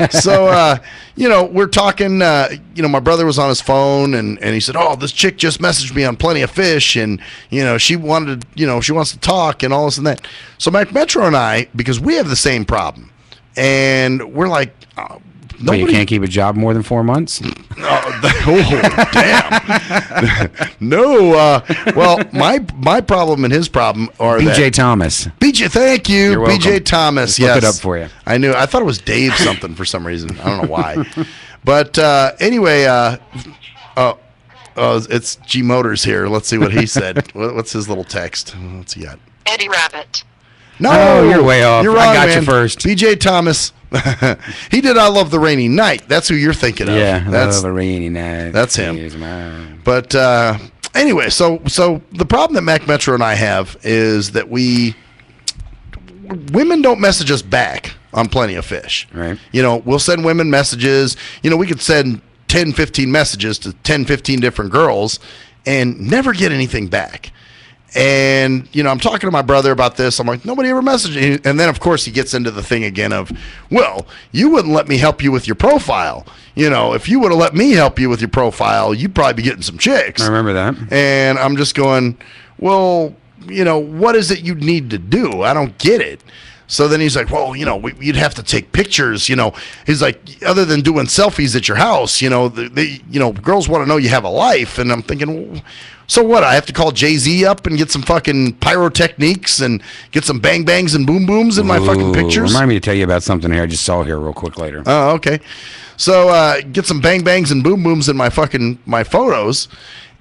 S8: So, we're talking. My brother was on his phone, and he said, "Oh, this chick just messaged me on Plenty of Fish, and she wanted, she wants to talk and all this and that." So, Mac Metro and I, because we have the same problem, and we're like.
S7: But you can't keep a job more than 4 months?
S8: Oh, damn. No. Well, my problem and his problem are
S7: BJ Thomas.
S8: BJ, thank you.
S7: You're welcome.
S8: BJ Thomas,
S7: Let's
S8: yes.
S7: look it up for you.
S8: I knew. I thought it was Dave something for some reason. I don't know why. But anyway, it's G Motors here. Let's see what he said. What's his little text? What's he got?
S16: Eddie Rabbit.
S8: No,
S7: oh, you're way off.
S8: You're wrong,
S7: I got
S8: man.
S7: you first.
S8: BJ Thomas. He did I Love the Rainy Night. That's who you're thinking of.
S7: Yeah,
S8: that's
S7: the rainy night.
S8: That's him. But anyway, so the problem that Mac Metro and I have is that women don't message us back on Plenty of Fish.
S7: Right.
S8: We'll send women messages. We could send 10, 15 messages to 10, 15 different girls and never get anything back. And, I'm talking to my brother about this. I'm like, nobody ever messaged me. And then, of course, he gets into the thing again of, well, you wouldn't let me help you with your profile. If you would have let me help you with your profile, you'd probably be getting some chicks.
S7: I remember that.
S8: And I'm just going, well, what is it you need to do? I don't get it. So then he's like, well, you'd have to take pictures. He's like, other than doing selfies at your house, girls want to know you have a life. And I'm thinking, well, so what? I have to call Jay-Z up and get some fucking pyrotechniques and get some bang bangs and boom booms in my fucking pictures?
S7: Remind me to tell you about something here I just saw here real quick later.
S8: Oh, okay. So get some bang bangs and boom booms in my photos.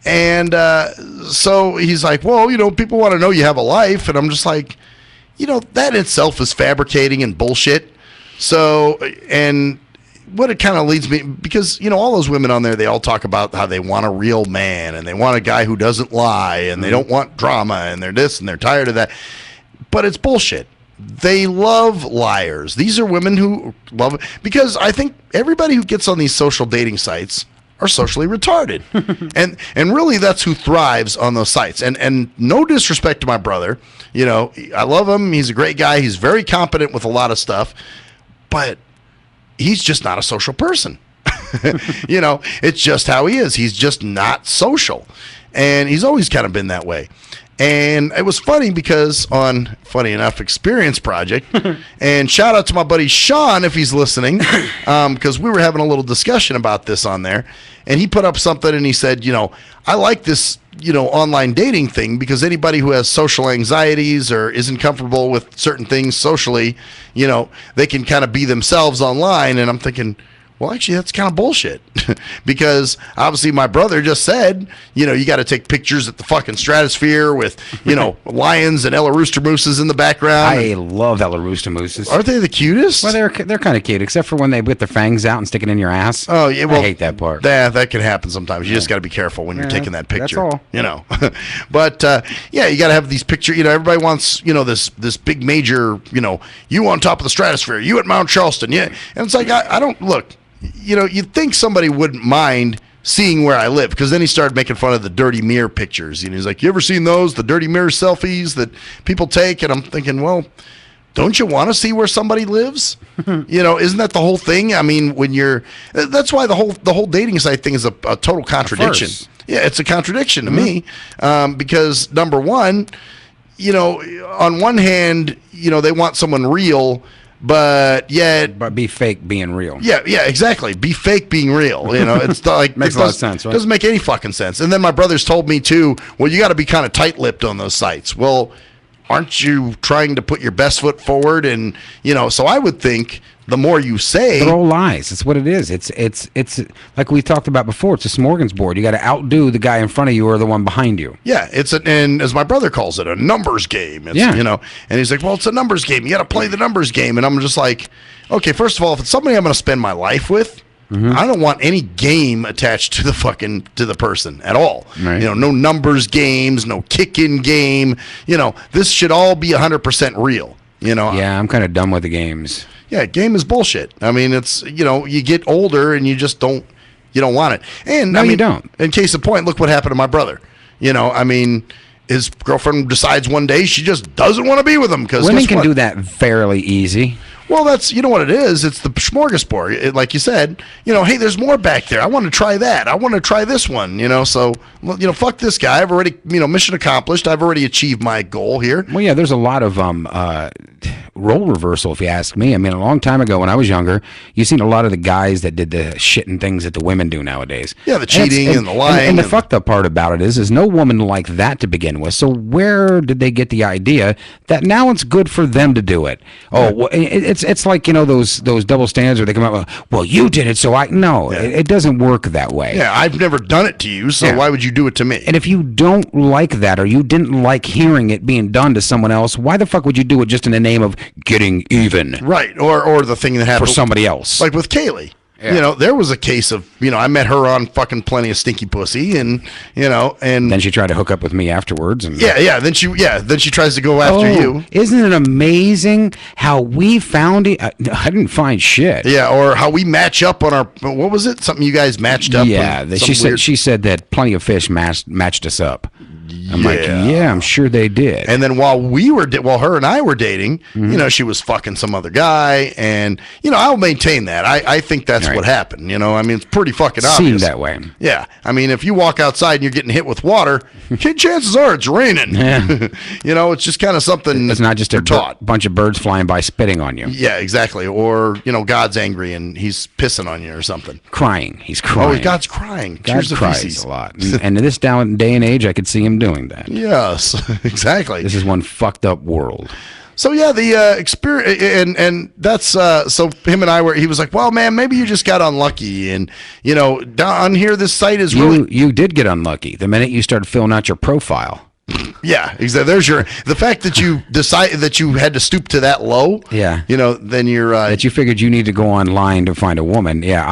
S8: And so he's like, well, people want to know you have a life. And I'm just like, that itself is fabricating and bullshit. So, and what it kind of leads me, because, all those women on there, they all talk about how they want a real man and they want a guy who doesn't lie and they don't want drama and they're this and they're tired of that. But it's bullshit. They love liars. These are women who love it, because I think everybody who gets on these social dating sites are socially retarded. and really that's who thrives on those sites. And no disrespect to my brother, I love him. He's a great guy. He's very competent with a lot of stuff, but he's just not a social person. You know, it's just how he is. He's just not social. And he's always kind of been that way. And it was funny because on, funny enough, Experience Project, and shout out to my buddy Sean if he's listening, because we were having a little discussion about this on there. And he put up something and he said, you know, I like this, you know, online dating thing because anybody who has social anxieties or isn't comfortable with certain things socially, you know, they can kind of be themselves online. And I'm thinking, well, actually, that's kind of bullshit because obviously my brother just said, you know, you got to take pictures at the fucking stratosphere with, you know, lions and Ella Rooster Mooses in the background.
S7: I love Ella Rooster Mooses.
S8: Aren't they the cutest?
S7: Well, they're kind of cute, except for when they put their fangs out and stick it in your ass.
S8: Oh, yeah. Well,
S7: I hate that part.
S8: That can happen sometimes. You just got to be careful when you're taking that picture.
S7: That's all.
S8: You know. But, yeah, you got to have these pictures. You know, everybody wants, you know, this big major, you know, you on top of the stratosphere, you at Mount Charleston. Yeah. And it's like, I don't, look, you know, you'd think somebody wouldn't mind seeing where I live because then he started making fun of the dirty mirror pictures. And he's like, you ever seen those, the dirty mirror selfies that people take? And I'm thinking, well, don't you want to see where somebody lives? You know, isn't that the whole thing? I mean, when you're, that's why the whole dating site thing is a total contradiction. Yeah, it's a contradiction to me because number one, you know, on one hand, you know, they want someone real, but
S7: be fake being real.
S8: Yeah, exactly. Be fake being real. You know, it's like
S7: makes a lot of sense, right?
S8: Doesn't make any fucking sense. And then my brothers told me too, well, you got to be kind of tight-lipped on those sites. Well, aren't you trying to put your best foot forward? And you know, so I would think the more you say,
S7: they're all lies. That's what it is. It's like we talked about before. It's a smorgasbord. You got to outdo the guy in front of you or the one behind you.
S8: Yeah, and as my brother calls it, a numbers game. It's, you know, and he's like, well, it's a numbers game. You got to play the numbers game. And I'm just like, okay, first of all, if it's somebody I'm going to spend my life with, I don't want any game attached to the person at all.
S7: Right.
S8: You know, no numbers games, no kick-in game. You know, this should all be 100% real. You know.
S7: Yeah, I'm kind of done with the games.
S8: Yeah, game is bullshit. I mean, it's, you know, you get older and you just don't want it. And
S7: no,
S8: I mean,
S7: you don't.
S8: In case of point, look what happened to my brother. You know, I mean, his girlfriend decides one day she just doesn't want to be with him because
S7: women can do that fairly easy.
S8: Well, that's, you know what it is. It's the smorgasbord. Like you said, you know, hey, there's more back there. I want to try that. I want to try this one, you know. So, you know, fuck this guy. I've already, you know, mission accomplished. I've already achieved my goal here.
S7: Well, yeah, there's a lot of role reversal, if you ask me. I mean, a long time ago when I was younger, you seen a lot of the guys that did the shitting things that the women do nowadays.
S8: Yeah, the cheating and the lying.
S7: And the fucked up part about it is no woman like that to begin with. So where did they get the idea that now it's good for them to do it? Oh, well, it's like, you know, those double standards where they come out with, well, you did it, so it doesn't work that way.
S8: Yeah, I've never done it to you, so why would you do it to me?
S7: And if you don't like that or you didn't like hearing it being done to someone else, why the fuck would you do it just in the name of getting even?
S8: Right, or the thing that happened
S7: for somebody else.
S8: Like with Kaylee. Yeah. You know, there was a case of, you know, I met her on fucking Plenty of Stinky Pussy, and you know, and
S7: then she tried to hook up with me afterwards, and
S8: then she tries to go after you.
S7: Isn't it amazing how we found it? I didn't find shit.
S8: Yeah, or how we match up on our, what was it? Something you guys matched up.
S7: Yeah, she said that Plenty of Fish matched us up. I'm like, yeah, I'm sure they did.
S8: And then while her and I were dating, you know, she was fucking some other guy, and you know, I'll maintain that. I think that's what happened. You know, I mean, it's pretty fucking obvious.
S7: Seemed that way.
S8: Yeah, I mean, if you walk outside and you're getting hit with water, chances are it's raining.
S7: Yeah.
S8: You know, it's just kind of something.
S7: It's not just a bunch of birds flying by spitting on you.
S8: Yeah, exactly. Or you know, God's angry and he's pissing on you or something.
S7: Crying. He's crying.
S8: Oh, God's crying.
S7: God cries a lot. And in this day and age, I could see him doing that.
S8: Yes, exactly.
S7: This is one fucked up world.
S8: So yeah, the experience, and that's so him and I were. He was like, "Well, man, maybe you just got unlucky." And you know, down here, this site is really.
S7: You did get unlucky the minute you started filling out your profile.
S8: Yeah, exactly. There's the fact that you decided that you had to stoop to that low.
S7: Yeah,
S8: you know, then you're
S7: that you figured you need to go online to find a woman. Yeah,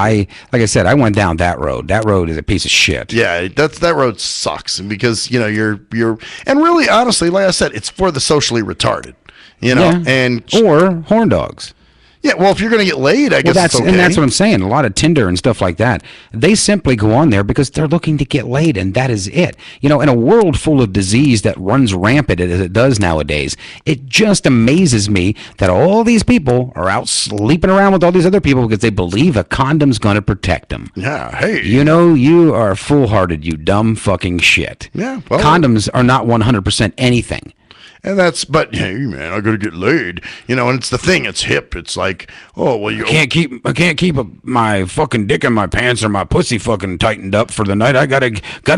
S7: like I said, I went down that road. That road is a piece of shit.
S8: Yeah, that road sucks because you know you're and really honestly, like I said, it's for the socially retarded. You know,
S7: or horn dogs.
S8: Yeah, well, if you're going to get laid, I guess
S7: that's
S8: it's okay.
S7: and that's what I'm saying. A lot of Tinder and stuff like that, they simply go on there because they're looking to get laid, and that is it. You know, in a world full of disease that runs rampant as it does nowadays, it just amazes me that all these people are out sleeping around with all these other people because they believe a condom's going to protect them.
S8: Yeah, hey.
S7: You know, you are foolhardy, you dumb fucking shit.
S8: Yeah, well,
S7: condoms are not 100% anything.
S8: And that's, but hey, man, I gotta get laid, you know. And it's the thing; it's hip. It's like, oh well, you
S7: I can't keep my fucking dick in my pants or my pussy fucking tightened up for the night. I gotta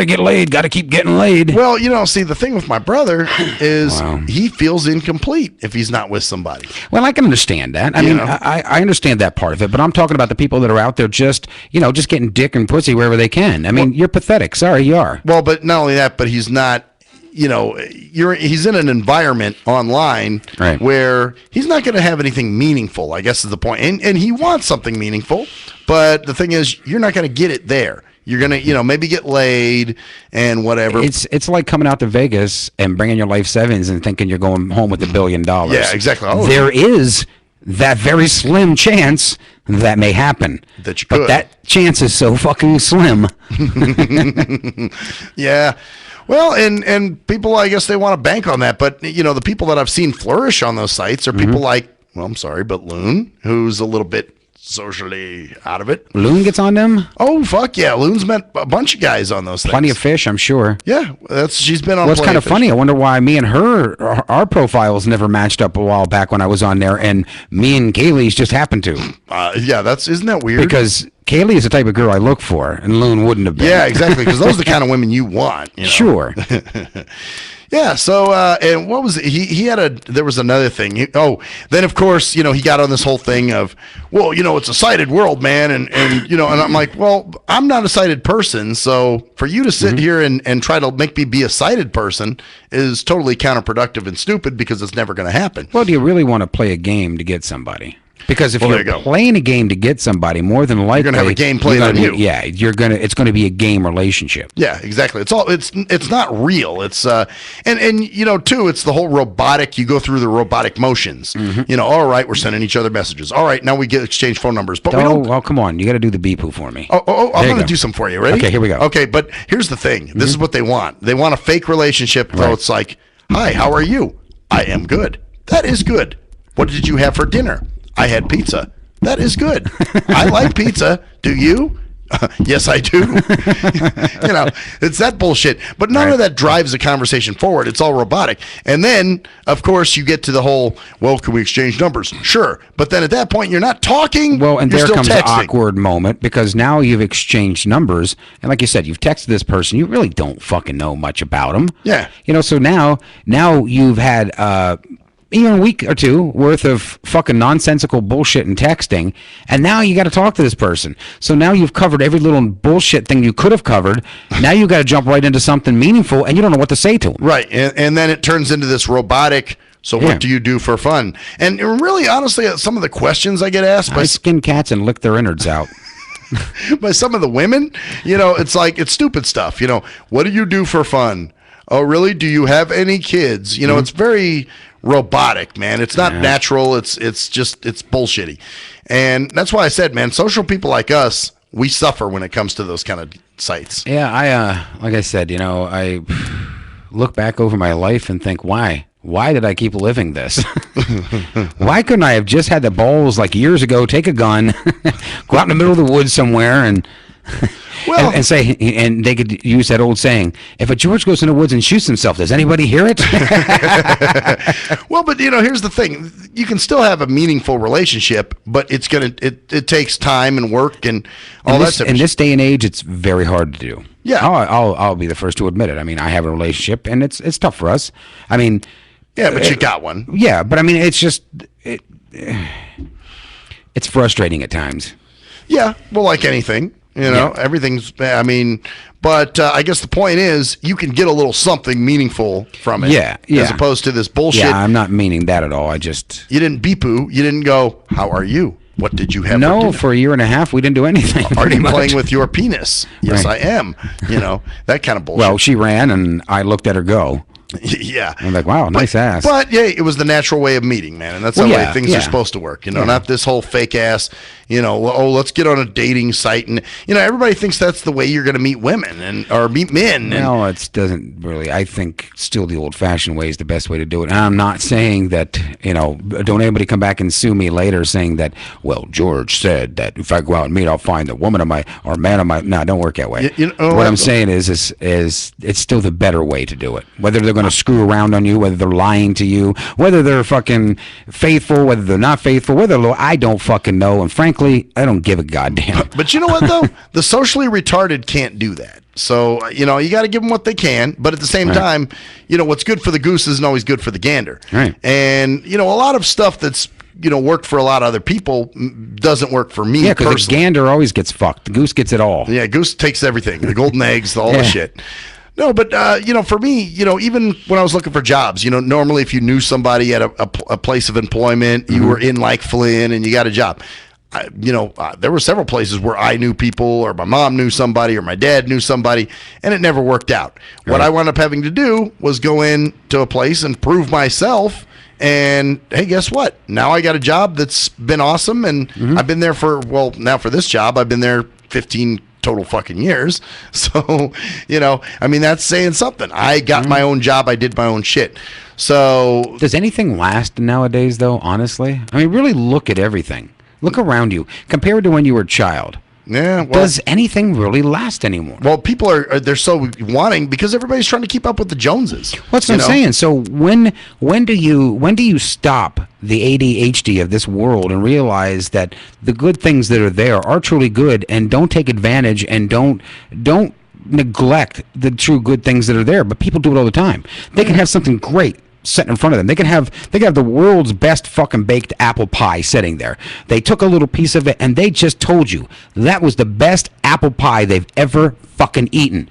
S7: get laid. Gotta keep getting laid.
S8: Well, you know, see, the thing with my brother is he feels incomplete if he's not with somebody.
S7: Well, I can understand that. I mean, I understand that part of it, but I'm talking about the people that are out there just getting dick and pussy wherever they can. I mean, you're pathetic. Sorry, you are.
S8: Well, but not only that, but he's not. You know, he's in an environment online where he's not going to have anything meaningful, I guess is the point. And he wants something meaningful, but the thing is, you're not going to get it there. You're going to, maybe get laid and whatever.
S7: It's like coming out to Vegas and bringing your life savings and thinking you're going home with $1 billion.
S8: Yeah, exactly. Oh,
S7: there is that very slim chance that may happen.
S8: That you could.
S7: But that chance is so fucking slim.
S8: Yeah. Well, and people, I guess they want to bank on that. But, the people that I've seen flourish on those sites are people like, well, I'm sorry, but Loon, who's a little bit socially out of it.
S7: Loon gets on them?
S8: Oh, fuck yeah. Loon's met a bunch of guys on those things.
S7: Plenty of fish, I'm sure.
S8: Yeah, she's been on
S7: Well, it's kind of
S8: Fish.
S7: funny. I wonder why me and our profiles never matched up a while back when I was on there, and me and Kaylee's just happened to.
S8: Yeah, isn't that weird?
S7: Because Kaylee is the type of girl I look for, and Loon wouldn't have been.
S8: Yeah, exactly, because those are the kind of women you want.
S7: Sure.
S8: Yeah, so, and what was it? There was another thing. Then of course, he got on this whole thing of, well, it's a sighted world, man. And I'm like, well, I'm not a sighted person. So for you to sit here and try to make me be a sighted person is totally counterproductive and stupid because it's never going to happen.
S7: Well, do you really want to play a game to get somebody? Because if you're
S8: there you
S7: playing a game to get somebody, more than likely
S8: you're gonna have a game played on you.
S7: Yeah, it's gonna be a game relationship.
S8: Yeah, exactly. It's not real. It's and too, it's the whole robotic. You go through the robotic motions. All right, we're sending each other messages. All right, now we get exchange phone numbers. But we don't.
S7: Oh, come on, you got to do the beepoo for me.
S8: I'm gonna do some for you. Ready?
S7: Okay, here we go.
S8: Okay, but here's the thing. This is what they want. They want a fake relationship. So it's like, hi, how are you? I am good. That is good. What did you have for dinner? I had pizza. That is good. I like pizza. Do you? Yes, I do. It's that bullshit. But none of that drives the conversation forward. It's all robotic. And then, of course, you get to the whole, well, can we exchange numbers? Sure. But then at that point, you're not talking.
S7: Well, and
S8: you're
S7: there
S8: still
S7: comes
S8: texting.
S7: the awkward moment because now you've exchanged numbers. And like you said, you've texted this person. You really don't fucking know much about them.
S8: Yeah.
S7: So now you've had even a week or two worth of fucking nonsensical bullshit and texting, and now you got to talk to this person. So now you've covered every little bullshit thing you could have covered. Now you got to jump right into something meaningful, and you don't know what to say to them.
S8: Right, and then it turns into this robotic. So what do you do for fun? And really, honestly, some of the questions I get asked
S7: I skin cats and lick their innards out.
S8: by some of the women, it's like it's stupid stuff. What do you do for fun? Oh, really? Do you have any kids? It's very robotic, man. It's not natural. It's bullshitty. And that's why I said, man, social people like us, we suffer when it comes to those kind of sites.
S7: Yeah, I like I said, I look back over my life and think, why did I keep living this? Why couldn't I have just had the balls like years ago, take a gun, go out in the middle of the woods somewhere and and say, and they could use that old saying, if a George goes in the woods and shoots himself, does anybody hear it?
S8: Well, but here's the thing. You can still have a meaningful relationship, but it takes time and work and all that stuff.
S7: In this day and age, it's very hard to do.
S8: Yeah.
S7: I'll be the first to admit it. I mean, I have a relationship and it's tough for us. I mean,
S8: yeah, but you got one.
S7: Yeah, but I mean, it's just, it's frustrating at times.
S8: Yeah. Well, like anything. Everything's, but I guess the point is you can get a little something meaningful from it.
S7: Yeah.
S8: As opposed to this bullshit.
S7: Yeah, I'm not meaning that at all.
S8: You didn't beep-oo. You didn't go, how are you? What did you have for dinner?
S7: For a year and a half, we didn't do anything.
S8: Are you playing with your penis? Yes, I am. That kind of bullshit.
S7: Well, she ran and I looked at her go.
S8: Yeah.
S7: I'm like, wow, nice ass.
S8: But yeah, it was the natural way of meeting, man, and that's
S7: Well,
S8: the
S7: yeah,
S8: way things
S7: yeah.
S8: are supposed to work. You know,
S7: Yeah.
S8: not this whole fake ass. You know, well, oh, let's get on a dating site, and you know, everybody thinks that's the way you're going to meet women and or meet men. And,
S7: No, it doesn't really. I think still the old-fashioned way is the best way to do it. And I'm not saying that, you know, don't anybody come back and sue me later saying that, well, George said that if I go out and meet, I'll find a woman of my or a man of my. No, don't work that way.
S8: You know,
S7: what I'm saying is it's still the better way to do it. Whether they're going to screw around on you, whether they're lying to you, whether they're fucking faithful, whether they're not faithful, I don't fucking know. And frankly, I don't give a goddamn.
S8: But you know what though, the socially retarded can't do that. So you know, you got to give them what they can, but at the same time, you know, what's good for the goose isn't always good for the gander.
S7: Right.
S8: And you know, a lot of stuff that's worked for a lot of other people doesn't work for me.
S7: Yeah, because the gander always gets fucked. The goose gets it all.
S8: Yeah, goose takes everything, the golden eggs, all the shit. No, but you know, for me, you know, even when I was looking for jobs, you know, normally if you knew somebody at a place of employment, you were in like Flynn and you got a job. There were several places where I knew people, or my mom knew somebody, or my dad knew somebody, and it never worked out. Right. What I wound up having to do was go in to a place and prove myself. And hey, guess what? Now I got a job that's been awesome, and I've been there now for this job, I've been there 15 total fucking years. So, you know, I mean, that's saying something. I got my own job. I did my own shit. So
S7: does anything last nowadays, though? Honestly, I mean, really look at everything. Look around you. Compared to when you were a child.
S8: Yeah. Well,
S7: does anything really last anymore?
S8: Well, people they're so wanting because everybody's trying to keep up with the Joneses.
S7: What's what I'm saying? So when do you stop the ADHD of this world and realize that the good things that are there are truly good, and don't take advantage and don't neglect the true good things that are there? But people do it all the time. They can have something great sitting in front of them. They can have the world's best fucking baked apple pie sitting there. They took a little piece of it and they just told you that was the best apple pie they've ever fucking eaten.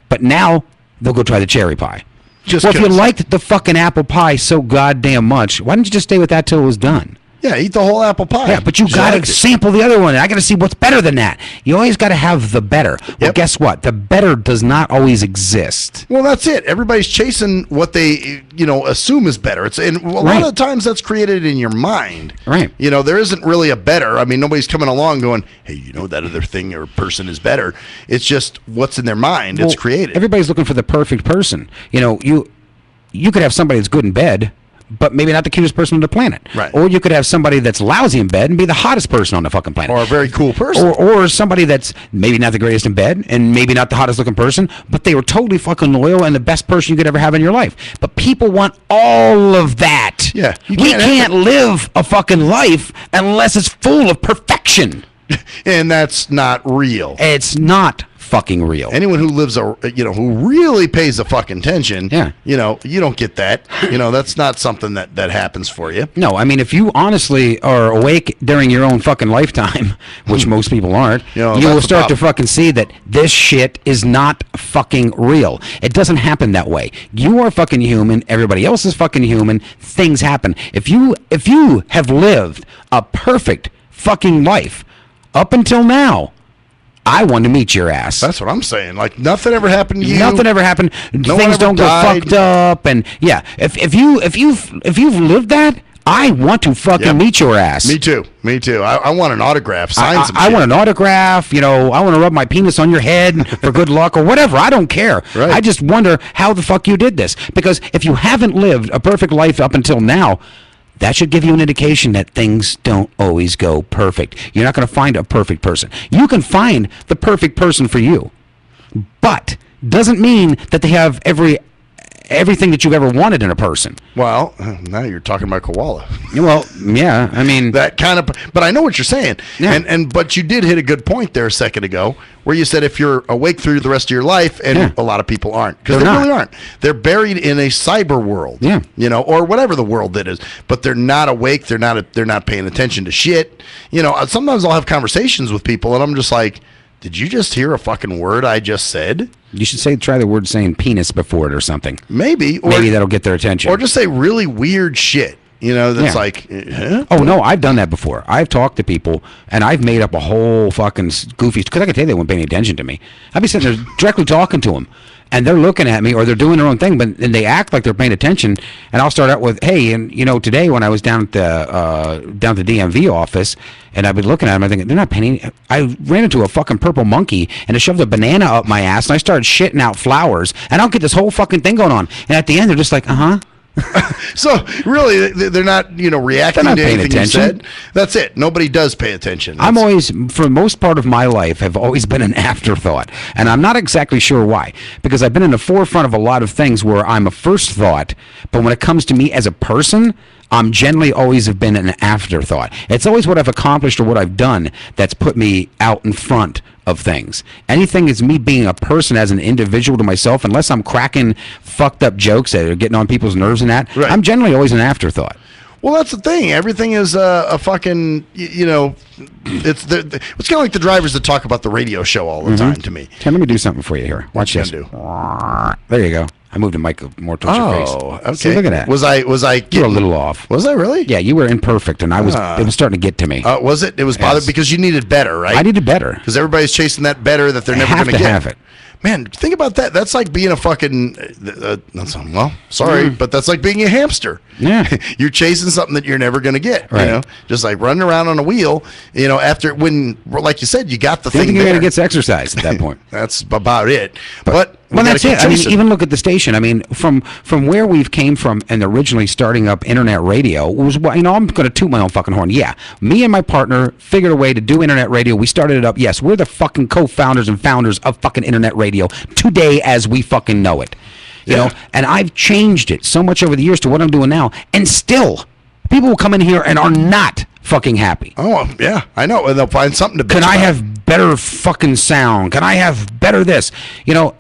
S7: But now they'll go try the cherry pie. Well, if you liked the fucking apple pie so goddamn much, why didn't you just stay with that till it was done?
S8: Yeah, eat the whole apple pie.
S7: Yeah, but you got to sample the other one. I got to see what's better than that. You always got to have the better. Well, guess what? The better does not always exist.
S8: Well, that's it. Everybody's chasing what they, assume is better. And a lot of times that's created in your mind.
S7: Right.
S8: You know, there isn't really a better. I mean, nobody's coming along going, hey, you know, that other thing or person is better. It's just what's in their mind. It's created.
S7: Everybody's looking for the perfect person. You know, you could have somebody that's good in bed, but maybe not the cutest person on the planet.
S8: Right.
S7: Or you could have somebody that's lousy in bed and be the hottest person on the fucking planet.
S8: Or a very cool person.
S7: Or somebody that's maybe not the greatest in bed and maybe not the hottest looking person, but they were totally fucking loyal and the best person you could ever have in your life. But people want all of that.
S8: Yeah.
S7: We can't live a fucking life unless it's full of perfection.
S8: And that's not real.
S7: It's not fucking real.
S8: Anyone who lives who really pays a fucking attention, you don't get that. That's not something that happens for you.
S7: No, I mean, if you honestly are awake during your own fucking lifetime, which most people aren't, you will start to fucking see that this shit is not fucking real. It doesn't happen that way. You are fucking human. Everybody else is fucking human. Things happen. If you have lived a perfect fucking life up until now, I want to meet your ass.
S8: That's what I'm saying. Like, nothing ever happened to you.
S7: Nothing ever happened.
S8: No
S7: Things don't go
S8: died.
S7: fucked up. And yeah, if you've lived that, I want to fucking meet your ass.
S8: Me too. I want an autograph. Sign some
S7: I
S8: shit.
S7: want an autograph. I want to rub my penis on your head for good luck or whatever. I don't care.
S8: Right.
S7: I just wonder how the fuck you did this. Because if you haven't lived a perfect life up until now, that should give you an indication that things don't always go perfect. You're not going to find a perfect person. You can find the perfect person for you, but doesn't mean that they have everything that you've ever wanted in a person.
S8: Well, now you're talking about koala.
S7: Well, yeah, I mean
S8: that kind of. But I know what you're saying, but you did hit a good point there a second ago, where you said if you're awake through the rest of your life, and a lot of people aren't, because they really aren't. They're buried in a cyber world, or whatever the world that is. But they're not awake. They're not paying attention to shit. Sometimes I'll have conversations with people, and I'm just like, did you just hear a fucking word I just said?
S7: You should try the word saying penis before it or something.
S8: Maybe
S7: that'll get their attention.
S8: Or just say really weird shit. You know, that's
S7: Yeah.
S8: like, huh?
S7: Oh no, I've done that before. I've talked to people and I've made up a whole fucking goofy. Because I can tell you they weren't paying attention to me. I'd be sitting there directly talking to them, and they're looking at me or they're doing their own thing, but and they act like they're paying attention. And I'll start out with, "Hey, and you know, today when I was down at the DMV office, and I've been looking at them, I think they're not paying. I ran into a fucking purple monkey, and it shoved a banana up my ass, and I started shitting out flowers, and I'll get this whole fucking thing going on. And at the end, they're just like,
S8: So really, they're not, you know, reacting
S7: They're not
S8: to
S7: paying
S8: anything you
S7: attention.
S8: said. That's it. Nobody does pay attention.
S7: I'm always, for the most part of my life, have always been an afterthought. And I'm not exactly sure why. Because I've been in the forefront of a lot of things where I'm a first thought, but when it comes to me as a person, I'm generally always have been an afterthought. It's always what I've accomplished or what I've done that's put me out in front of things. Anything is me being a person as an individual to myself, unless I'm cracking fucked up jokes that are getting on people's nerves and that, I'm generally always an afterthought.
S8: Well, that's the thing. Everything is a fucking, you know, it's kind of like the drivers that talk about the radio show all the time to me.
S7: Tim, let me do something for you here. Watch
S8: you
S7: this.
S8: gonna
S7: There you go. I moved the mic more towards your face.
S8: Oh, okay.
S7: See, look at that.
S8: Was I
S7: You were a little off.
S8: Was I really?
S7: Yeah, you were imperfect, and I was. It was starting to get to me.
S8: Was it? It was bothered because you needed better, right?
S7: I needed better.
S8: Because everybody's chasing that better that they're never
S7: have
S8: going
S7: to
S8: get.
S7: have it.
S8: Man, think about that. That's like being a fucking. Well, sorry, but that's like being a hamster.
S7: Yeah,
S8: you're chasing something that you're never going to get.
S7: Right.
S8: You know, just like running around on a wheel. You know, after when, like you said, you got the
S7: The only
S8: thing
S7: thing
S8: there.
S7: that gets exercise at that point.
S8: That's about it. But we
S7: Well,
S8: gotta
S7: that's
S8: keep
S7: it. I mean,
S8: chasing.
S7: even look at the station. I mean, from where we've came from and originally starting up internet radio was, you know, I'm going to toot my own fucking horn. Yeah, me and my partner figured a way to do internet radio. We started it up. Yes, we're the fucking co-founders and founders of fucking internet radio today as we fucking know it. You know, and I've changed it so much over the years to what I'm doing now, and still, people will come in here and are not fucking happy.
S8: Oh, yeah, I know. And they'll find something to bitch
S7: Can I
S8: about.
S7: have better fucking sound? Can I have better this? You know,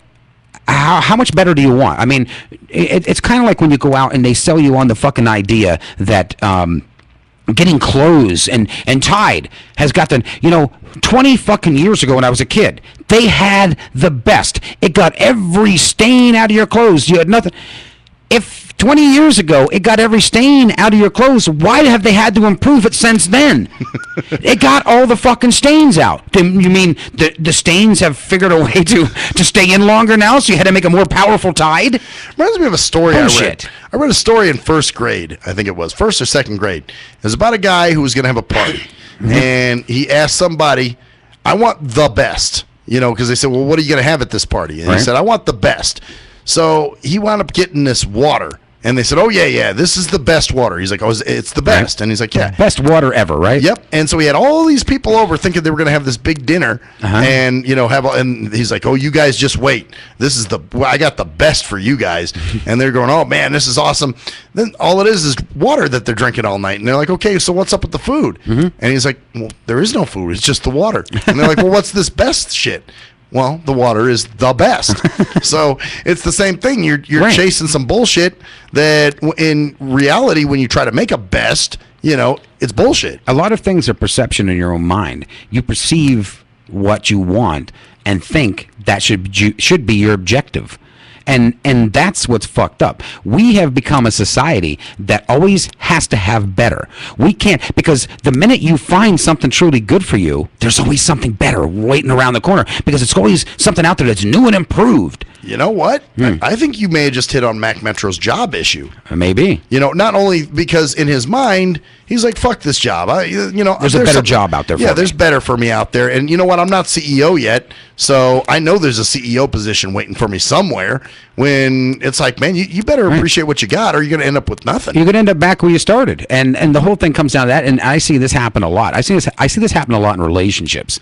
S7: how much better do you want? I mean, it's kind of like when you go out and they sell you on the fucking idea that getting clothes and Tide has got the, you know, 20 fucking years ago when I was a kid, they had the best. It got every stain out of your clothes. You had nothing. If 20 years ago it got every stain out of your clothes, why have they had to improve it since then? It got all the fucking stains out. You mean the stains have figured a way to stay in longer now, so you had to make a more powerful Tide?
S8: Reminds me of a story I read.
S7: Bullshit.
S8: I read a story in first grade, I think it was, first or second grade. It was about a guy who was going to have a party. And he asked somebody, I want the best. You know, because they said, well, what are you going to have at this party? And he said, I want the best. So he wound up getting this water. And they said, oh, yeah, this is the best water. He's like, oh, it's the best.
S7: Right.
S8: And he's like, yeah.
S7: Best water ever, right?
S8: Yep. And so he had all these people over thinking they were going to have this big dinner and, you know, and he's like, oh, you guys just wait. This is I got the best for you guys. And they're going, oh, man, this is awesome. Then all it is water that they're drinking all night. And they're like, okay, so what's up with the food? And he's like, well, there is no food. It's just the water. And they're like, well, what's this best shit? Well, the water is the best. So it's the same thing. You're
S7: Right.
S8: chasing some bullshit that in reality, when you try to make a best, you know, it's bullshit.
S7: A lot of things are perception in your own mind. You perceive what you want and think that should be your objective. And that's what's fucked up. We have become a society that always has to have better. We can't, because the minute you find something truly good for you, there's always something better waiting around the corner, because it's always something out there that's new and improved.
S8: You know what? I think you may have just hit on Mac Metro's job issue.
S7: Maybe.
S8: You know, not only because in his mind, he's like, fuck this job.
S7: There's a better
S8: something-
S7: job out there for
S8: Yeah,
S7: me.
S8: there's better for me out there. And you know what? I'm not CEO yet, so I know there's a CEO position waiting for me somewhere, when it's like, man, you better appreciate what you got, or you're going to end up with nothing.
S7: You're going to end up back where you started. And the whole thing comes down to that. And I see this happen a lot. I see this happen a lot in relationships.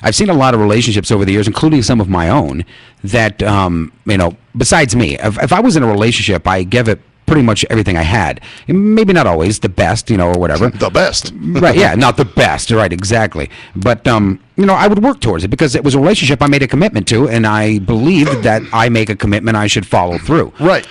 S7: I've seen a lot of relationships over the years, including some of my own, that, you know, besides me, if I was in a relationship, I give it pretty much everything I had. Maybe not always the best, you know, or whatever.
S8: The best.
S7: Right, yeah, not the best, right, exactly. But, you know, I would work towards it because it was a relationship I made a commitment to, and I believed that I make a commitment I should follow through.
S8: Right.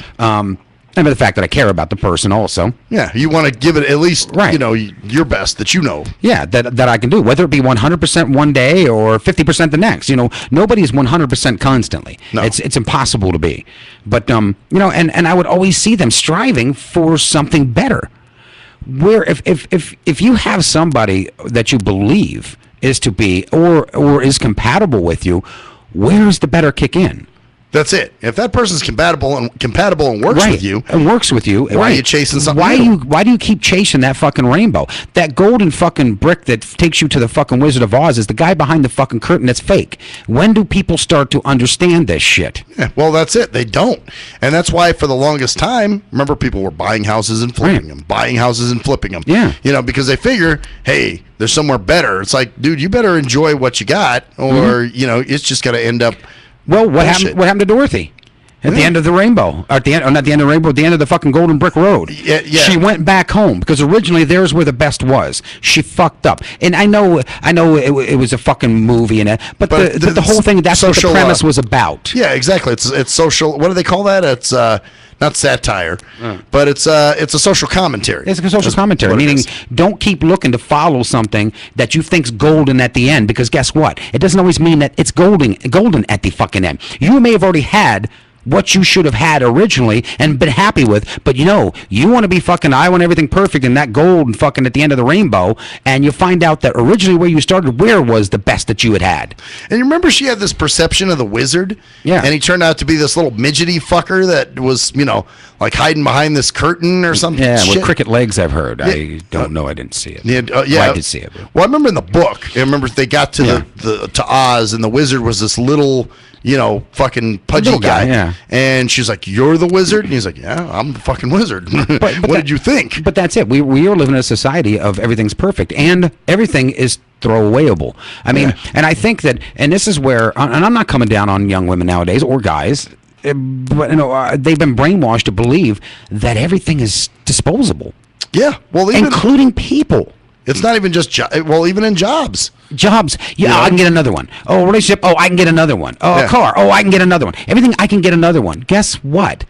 S7: And by the fact that I care about the person also.
S8: Yeah, you want to give it at least, you know, your best that you know.
S7: Yeah, that I can do, whether it be 100% one day or 50% the next. You know, nobody is 100% constantly.
S8: No.
S7: It's impossible to be. But, you know, and I would always see them striving for something better. where if you have somebody that you believe is to be or is compatible with you, where's the better kick in?
S8: That's it. If that person's compatible and works with you, why are you chasing something?
S7: Why do you keep chasing that fucking rainbow? That golden fucking brick that takes you to the fucking Wizard of Oz is the guy behind the fucking curtain that's fake. When do people start to understand this shit?
S8: Yeah, well, that's it. They don't, and that's why for the longest time, remember, people were buying houses and flipping them, buying houses and flipping them.
S7: Yeah,
S8: because they figure, hey, there's somewhere better. It's like, dude, you better enjoy what you got, or it's just going to end up.
S7: Well, what happened to Dorothy? At the end of the rainbow, or at the end, not the end of the rainbow, at the end of the fucking Golden Brick Road.
S8: Yeah.
S7: She went back home because originally there's where the best was. She fucked up, and I know it was a fucking movie and but the whole thing, that's what the premise was about.
S8: Yeah, exactly. It's social. What do they call that? It's not satire, but it's a social commentary.
S7: It's a social commentary, meaning don't keep looking to follow something that you think's golden at the end, because guess what? It doesn't always mean that it's golden at the fucking end. You may have already had what you should have had originally and been happy with, but you want to be fucking, I want everything perfect and that gold and fucking at the end of the rainbow, and you find out that originally where you started, where was the best that you had.
S8: And you remember she had this perception of the wizard?
S7: Yeah.
S8: And he turned out to be this little midgety fucker that was, like hiding behind this curtain or something.
S7: Yeah,
S8: shit.
S7: With cricket legs, I've heard. I don't know. I didn't see it.
S8: Yeah,
S7: well, I did see it.
S8: Well, I remember in the book, I remember they got to to Oz, and the wizard was this little, fucking pudgy guy.
S7: Yeah.
S8: And she's like, "You're the wizard?" And he's like, "Yeah, I'm the fucking wizard." But what did you think?
S7: But that's it. We are living in a society of everything's perfect, and everything is throwawayable. I mean, and I think that, and this is where, and I'm not coming down on young women nowadays or guys, but they've been brainwashed to believe that everything is disposable.
S8: Yeah, well,
S7: including people.
S8: It's not even just even in jobs.
S7: I can get another one. Oh, relationship. Oh, I can get another one. Oh, a car. Oh, I can get another one. Everything, I can get another one. Guess what?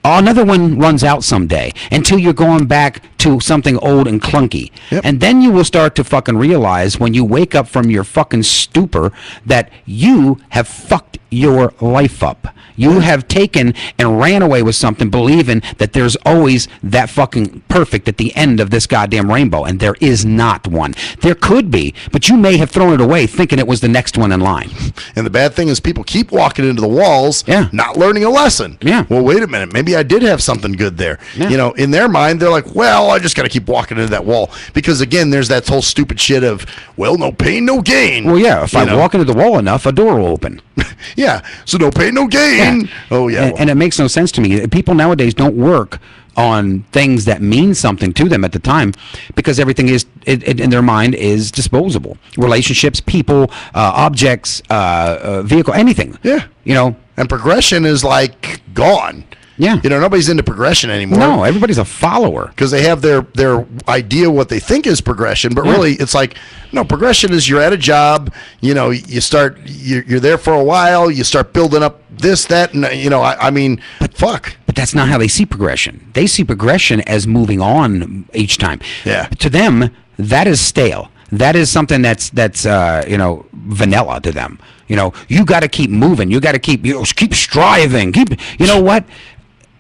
S7: Another one runs out someday until you're going back to something old and clunky.
S8: Yep.
S7: And then you will start to fucking realize when you wake up from your fucking stupor that you have fucked your life up. You have taken and ran away with something believing that there's always that fucking perfect at the end of this goddamn rainbow, and there is not one. There could be, but you may have thrown it away thinking it was the next one in line.
S8: And the bad thing is people keep walking into the walls, not learning a lesson.
S7: Yeah.
S8: Well, wait a minute. Maybe I did have something good there.
S7: Yeah.
S8: In their mind, they're like, well, I just got to keep walking into that wall. Because, again, there's that whole stupid shit of, well, no pain, no gain.
S7: Well, yeah, if I walk into the wall enough, a door will open.
S8: Yeah, so no pain, no gain. Yeah. Oh, yeah.
S7: And it makes no sense to me. People nowadays don't work on things that mean something to them at the time because everything is in their mind is disposable. Relationships, people, objects, vehicle, anything.
S8: Yeah. And progression is like gone.
S7: Yeah.
S8: Nobody's into progression anymore.
S7: No, everybody's a follower.
S8: Because they have their idea what they think is progression, but really it's like, no, progression is you're at a job, you start, you're there for a while, you start building up this, that, and, I mean, fuck.
S7: But that's not how they see progression. They see progression as moving on each time.
S8: Yeah.
S7: To them, that is stale. That is something that's vanilla to them. You got to keep moving. You got to keep striving. What?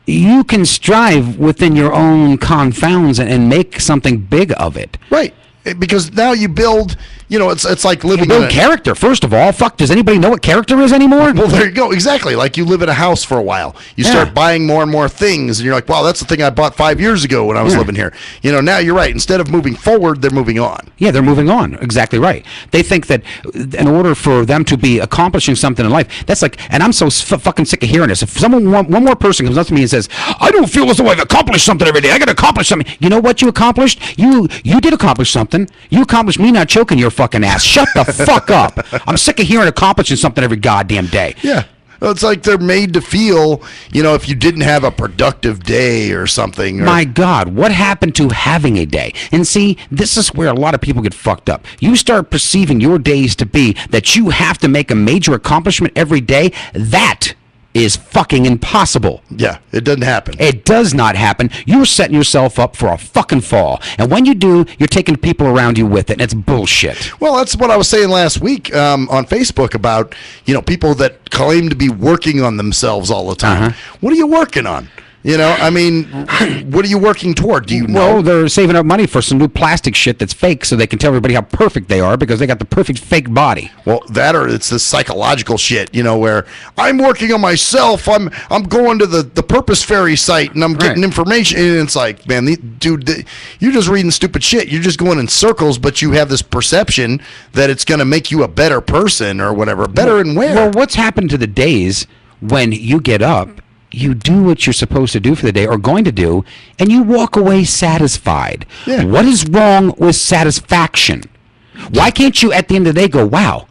S7: You can strive within your own confounds and make something big of it.
S8: Right. Because now you build, it's like living
S7: in character, first of all. Fuck, does anybody know what character is anymore?
S8: Well, there you go. Exactly. Like you live in a house for a while. You start buying more and more things, and you're like, wow, that's the thing I bought 5 years ago when I was living here. Now you're right. Instead of moving forward, they're moving on.
S7: Yeah, they're moving on. Exactly right. They think that in order for them to be accomplishing something in life, that's like, and I'm so fucking sick of hearing this. If one more person comes up to me and says, I don't feel as though I've accomplished something every day. I got to accomplish something. You know what you accomplished? You did accomplish something. You accomplished me not choking your fucking ass. Shut the fuck up. I'm sick of hearing accomplishing something every goddamn day.
S8: Yeah. Well, it's like they're made to feel, if you didn't have a productive day or something.
S7: My God, what happened to having a day? And see, this is where a lot of people get fucked up. You start perceiving your days to be that you have to make a major accomplishment every day. That is fucking impossible.
S8: Yeah, it doesn't happen.
S7: It does not happen. You're setting yourself up for a fucking fall. And when you do, you're taking people around you with it, and it's bullshit.
S8: Well, that's what I was saying last week on Facebook about, people that claim to be working on themselves all the time. What are you working on? You know, I mean, what are you working toward? Do you know?
S7: Well, they're saving up money for some new plastic shit that's fake so they can tell everybody how perfect they are because they got the perfect fake body.
S8: Well, that or it's the psychological shit, you know, where I'm working on myself. I'm going to the Purpose Fairy site and I'm getting information. And it's like, man, you're just reading stupid shit. You're just going in circles, but you have this perception that it's going to make you a better person or whatever. Better and where?
S7: Well, what's happened to the days when you get up, you do what you're supposed to do for the day or going to do, and you walk away satisfied?
S8: Yeah.
S7: What is wrong with satisfaction? Why can't you at the end of the day go, wow,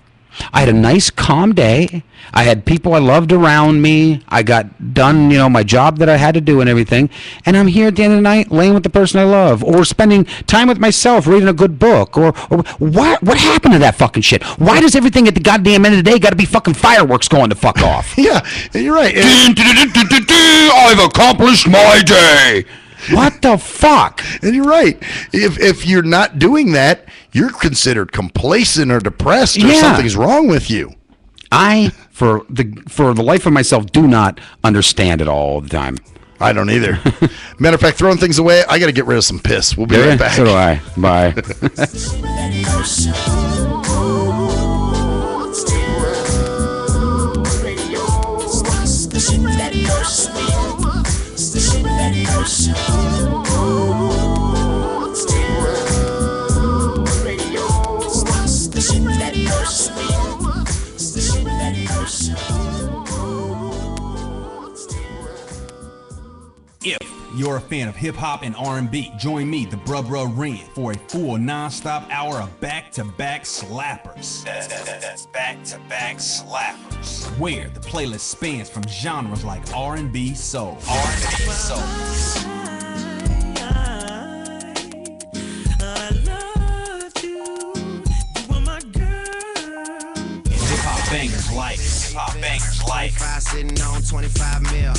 S7: I had a nice calm day. I had people I loved around me. I got done, my job that I had to do and everything. And I'm here at the end of the night laying with the person I love or spending time with myself reading a good book. Or what happened to that fucking shit? Why does everything at the goddamn end of the day got to be fucking fireworks going to fuck off?
S8: Yeah, you're right.
S7: I've accomplished my day. What the fuck?
S8: And you're right. If you're not doing that, you're considered complacent or depressed or something's wrong with you.
S7: I, for the life of myself, do not understand it all the time.
S8: I don't either. Matter of fact, throwing things away, I got to get rid of some piss. We'll be right back.
S7: So do I. Bye.
S6: If you're a fan of hip-hop and R&B, join me, the Bruh Ren, for a full non-stop hour of back-to-back slappers. That's back-to-back slappers. Where the playlist spans from genres like R&B, soul, bangers like
S5: 25 sitting on 25 mil,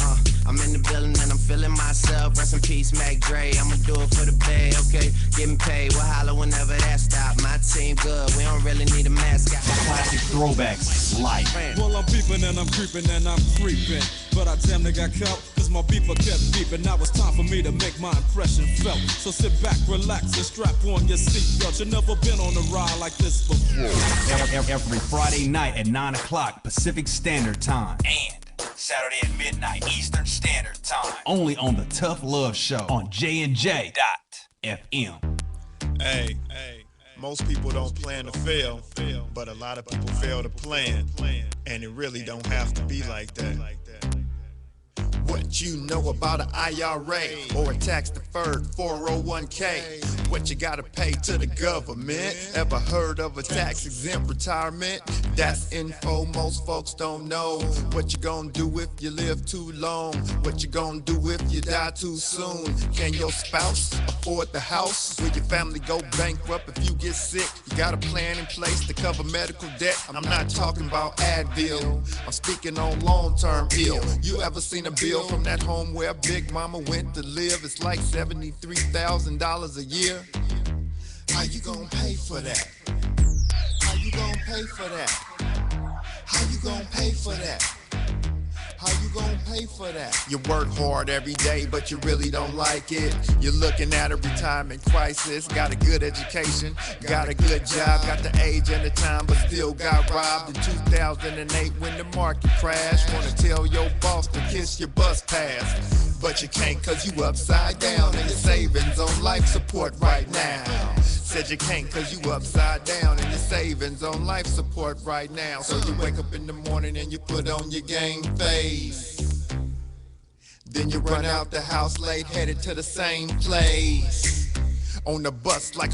S5: I'm in the building and I'm feeling myself. Rest in peace, Mac Dre. I'ma do it for the bay, okay? Getting paid, we'll holler whenever that stop. My team good, we don't really need a mascot.
S6: classic throwbacks like.
S10: Well, I'm peeping and I'm creeping and I'm creeping, but I damn near got caught cause my beeper kept beeping. Now it's time for me to make my impression felt. So sit back, relax, and strap on your seatbelt. You've never been on a ride like this before.
S6: Every Friday night at 9 o'clock Pacific Standard Time and Saturday at midnight Eastern Standard Time. Only on the Tough Love Show on JNJ.FM.
S11: Hey, most people don't plan to fail, but a lot of people fail to plan, and it really don't have to be like that.
S13: What you know about an IRA or a tax-deferred 401k? What you gotta pay to the government? Ever heard of a tax-exempt retirement? That's info most folks don't know. What you gonna do if you live too long? What you gonna do if you die too soon? Can your spouse afford the house? Will your family go bankrupt if you get sick? You got a plan in place to cover medical debt? I'm not talking about Advil, I'm speaking on long-term ill. You ever seen a bill from that home where Big Mama went to live? It's like $73,000 a year. How you gonna pay for that? How you gonna pay for that? How you gonna pay for that? How you gonna pay for that? You work hard every day, but you really don't like it. You're looking at a retirement crisis. Got a good education, got a good job, got the age and the time, but still got robbed in 2008 when the market crashed. Wanna tell your boss to kiss your bus pass, but you can't cause you upside down and your savings on life support right now. Said you can't cause you upside down and your savings on life support right now. So you wake up in the morning and you put on your game face. Then you run out the house late, headed to the same place. On the bus like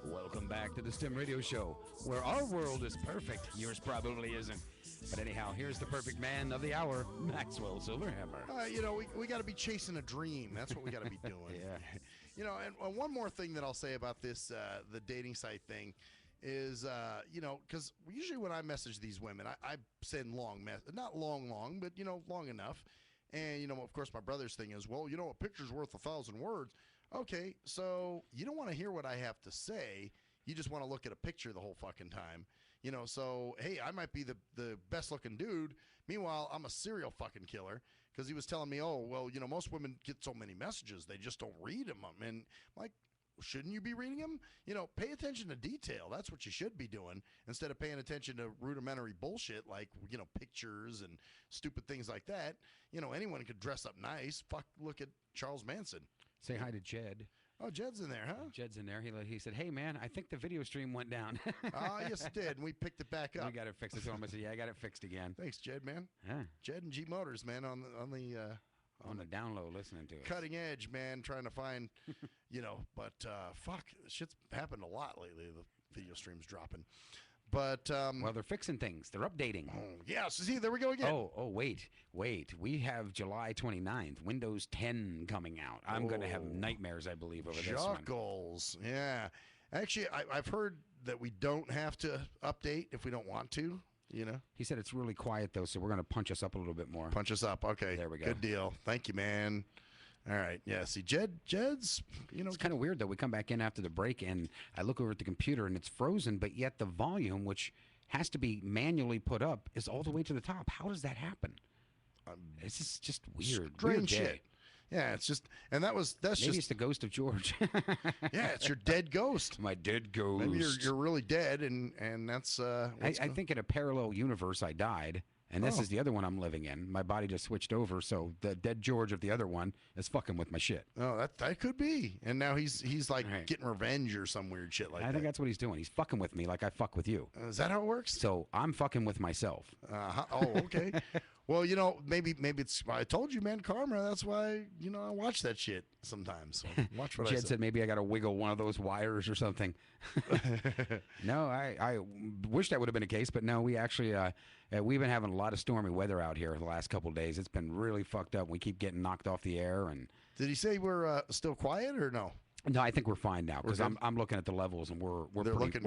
S7: Welcome back to the STIM Radio Show, where our world is perfect. Yours probably isn't. But anyhow, here's the perfect man of the hour, Maxwell Silverhammer.
S8: We got to be chasing a dream. That's what we got to be doing.
S7: Yeah.
S8: And one more thing that I'll say about this, the dating site thing, is, because usually when I message these women, I send long, not long, but, long enough. And, of course, my brother's thing is, well, a picture's worth 1,000 words. Okay, so you don't want to hear what I have to say. You just want to look at a picture the whole fucking time. So, hey, I might be the best-looking dude. Meanwhile, I'm a serial fucking killer because he was telling me, oh, well, most women get so many messages. They just don't read them. And I'm like, shouldn't you be reading them? Pay attention to detail. That's what you should be doing instead of paying attention to rudimentary bullshit like, pictures and stupid things like that. Anyone could dress up nice. Fuck, look at Charles Manson.
S7: Say hi to Jed.
S8: Oh, Jed's in there, huh?
S7: Jed's in there. He said, hey, man, I think the video stream went down.
S8: Yes, it did, and we picked it back up.
S7: We got it fixed. I told him, I said, yeah, I got it fixed again.
S8: Thanks, Jed, man.
S7: Yeah.
S8: Jed and G Motors, man, on
S7: the down low listening to it.
S8: Cutting edge, man, trying to find, but fuck, shit's happened a lot lately. The video stream's dropping. But
S7: well, they're fixing things. They're updating.
S8: Oh, yeah, so see, there we go again.
S7: Oh, wait. We have July 29th, Windows 10 coming out. I'm going to have nightmares, I believe, over this one.
S8: Juggles, yeah. Actually, I've heard that we don't have to update if we don't want to.
S7: He said it's really quiet though, so we're going to punch us up a little bit more.
S8: Punch us up, okay.
S7: There we go.
S8: Good deal. Thank you, man. All right, yeah. See, Jed's,
S7: it's kind of weird though. We come back in after the break, and I look over at the computer, and it's frozen, but yet the volume, which has to be manually put up, is all the way to the top. How does that happen? It's just weird.
S8: Strange
S7: Weird
S8: shit.
S7: day.
S8: Yeah, it's just, and that's
S7: Maybe
S8: just.
S7: it's the ghost of George.
S8: Yeah, it's your dead ghost.
S7: My dead ghost.
S8: Maybe you're really dead, and that's.
S7: I think in a parallel universe I died, and this is the other one I'm living in. My body just switched over, so the dead George of the other one is fucking with my shit.
S8: Oh, that could be. And now he's like getting revenge or some weird shit like that.
S7: I think that's what he's doing. He's fucking with me like I fuck with you.
S8: Is that how it works?
S7: So I'm fucking with myself.
S8: Oh, okay. Well, maybe it's. I told you, man, karma. That's why I watch that shit sometimes. So watch what I
S7: Jed said maybe I got to wiggle one of those wires or something. No, I wish that would have been the case, but no, we actually we've been having a lot of stormy weather out here the last couple of days. It's been really fucked up. We keep getting knocked off the air. And
S8: did he say we're still quiet or no?
S7: No, I think we're fine now because I'm looking at the levels and we're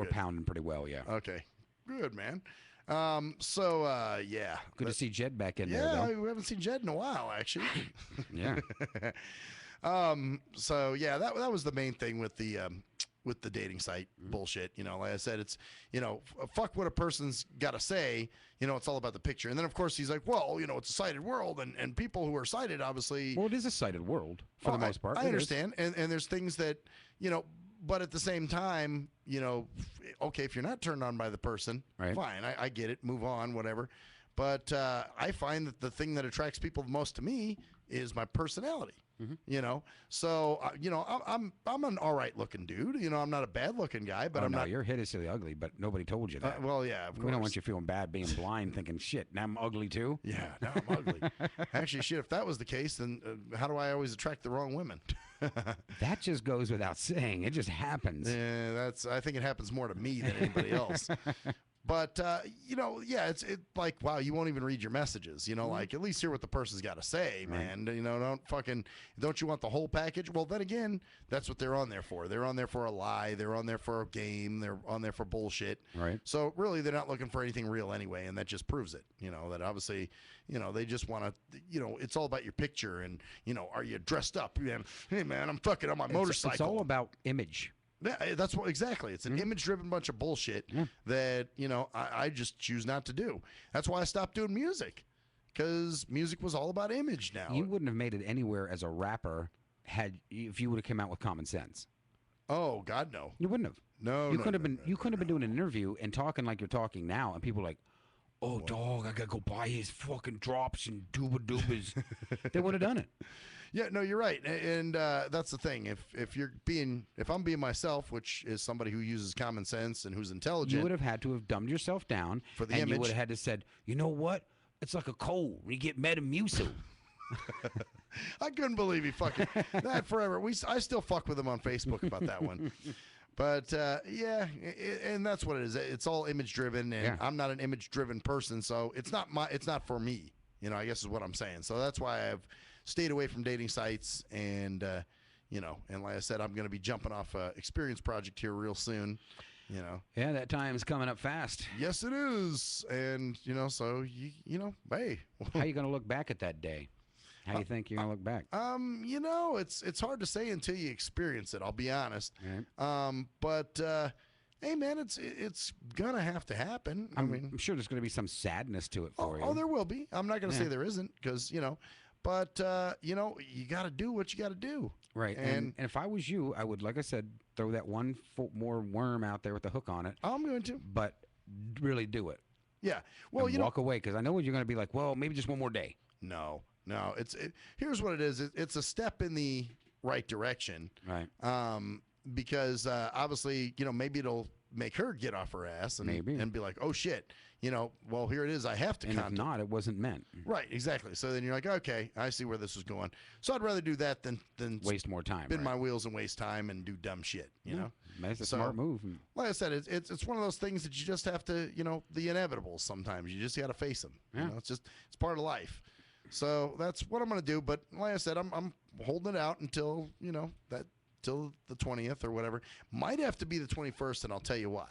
S7: pounding pretty well. Yeah.
S8: Okay. Good, man. Yeah.
S7: Good to see Jed back in there, though.
S8: Yeah, we haven't seen Jed in a while, actually.
S7: Yeah.
S8: Yeah, that was the main thing with the dating site bullshit. Like I said, it's, fuck what a person's got to say. It's all about the picture. And then, of course, he's like, well, it's a sighted world. And people who are sighted, obviously.
S7: Well, it is a sighted world for the most part.
S8: I understand. And there's things that, but at the same time, okay, if you're not turned on by the person, fine, I get it, move on, whatever. But I find that the thing that attracts people the most to me is my personality. So I'm an all right looking dude. I'm not a bad looking guy, but I'm not.
S7: You're hideously ugly, but nobody told you that.
S8: Well, yeah, of course.
S7: We don't want you feeling bad being blind, thinking shit. Now I'm ugly too.
S8: Yeah, now I'm ugly. Actually, shit. If that was the case, then how do I always attract the wrong women?
S7: That just goes without saying. It just happens.
S8: Yeah, I think it happens more to me than anybody else. But, yeah, it's like, wow, you won't even read your messages, like at least hear what the person's got to say, man. Don't you want the whole package? Well, then again, that's what they're on there for. They're on there for a lie. They're on there for a game. They're on there for bullshit.
S7: Right.
S8: So really, they're not looking for anything real anyway. And that just proves it, that obviously, they just want to, it's all about your picture and, are you dressed up? Hey, man, I'm fucking on my motorcycle.
S7: It's all about image.
S8: Yeah, that's what exactly. It's an image-driven bunch of bullshit that I just choose not to do. That's why I stopped doing music, because music was all about image now.
S7: You wouldn't have made it anywhere as a rapper if you would have come out with common sense.
S8: Oh God, no.
S7: You wouldn't have.
S8: No,
S7: you couldn't have been. You couldn't have been doing an interview and talking like you're talking now, and people are like, "Oh, dog, I gotta go buy his fucking drops and dooba doobas." They would have done it.
S8: Yeah, no, you're right, and that's the thing. If I'm being myself, which is somebody who uses common sense and who's intelligent,
S7: you would have had to have dumbed yourself down
S8: for the
S7: and
S8: image.
S7: You would have had to said, you know what? It's like a cold. You get Metamucil.
S8: I couldn't believe he fucking that forever. I still fuck with him on Facebook about that one. But yeah, and that's what it is. It's all image driven, and I'm not an image driven person, so it's not for me. I guess is what I'm saying. So that's why I've stayed away from dating sites, and and like I said, I'm going to be jumping off a experience project here real soon.
S7: Yeah, that time's coming up fast.
S8: Yes, it is, and so hey,
S7: how you going to look back at that day? How do you think you're gonna look back?
S8: You know, it's hard to say until you experience it. I'll be honest. But hey, man, it's gonna have to happen. I mean,
S7: I'm sure there's gonna be some sadness to it for you.
S8: oh, there will be. I'm not gonna
S7: Yeah.
S8: say there isn't, because but you know, you got to do what you got to do.
S7: Right. And if I was you, I would, like I said, throw that one more worm out there with the hook on it.
S8: I'm going to.
S7: But really do it.
S8: Yeah. Well,
S7: and walk away, because I know you're going to be like, well, maybe just one more day.
S8: No. Here's what it is. It's a step in the right direction.
S7: Right.
S8: Because obviously, maybe it'll make her get off her ass and be like, oh shit, well, here it is. I have to.
S7: And if not, it wasn't meant.
S8: Right. Exactly. So then you're like, okay, I see where this is going. So I'd rather do that than
S7: waste more time.
S8: Spin my wheels and waste time and do dumb shit. You know.
S7: That's a smart move.
S8: Like I said, it's one of those things that you just have to, the inevitables. Sometimes you just got to face them.
S7: Yeah.
S8: It's part of life. So that's what I'm going to do. But like I said, I'm holding it out until till the 20th or whatever. Might have to be the 21st, and I'll tell you why.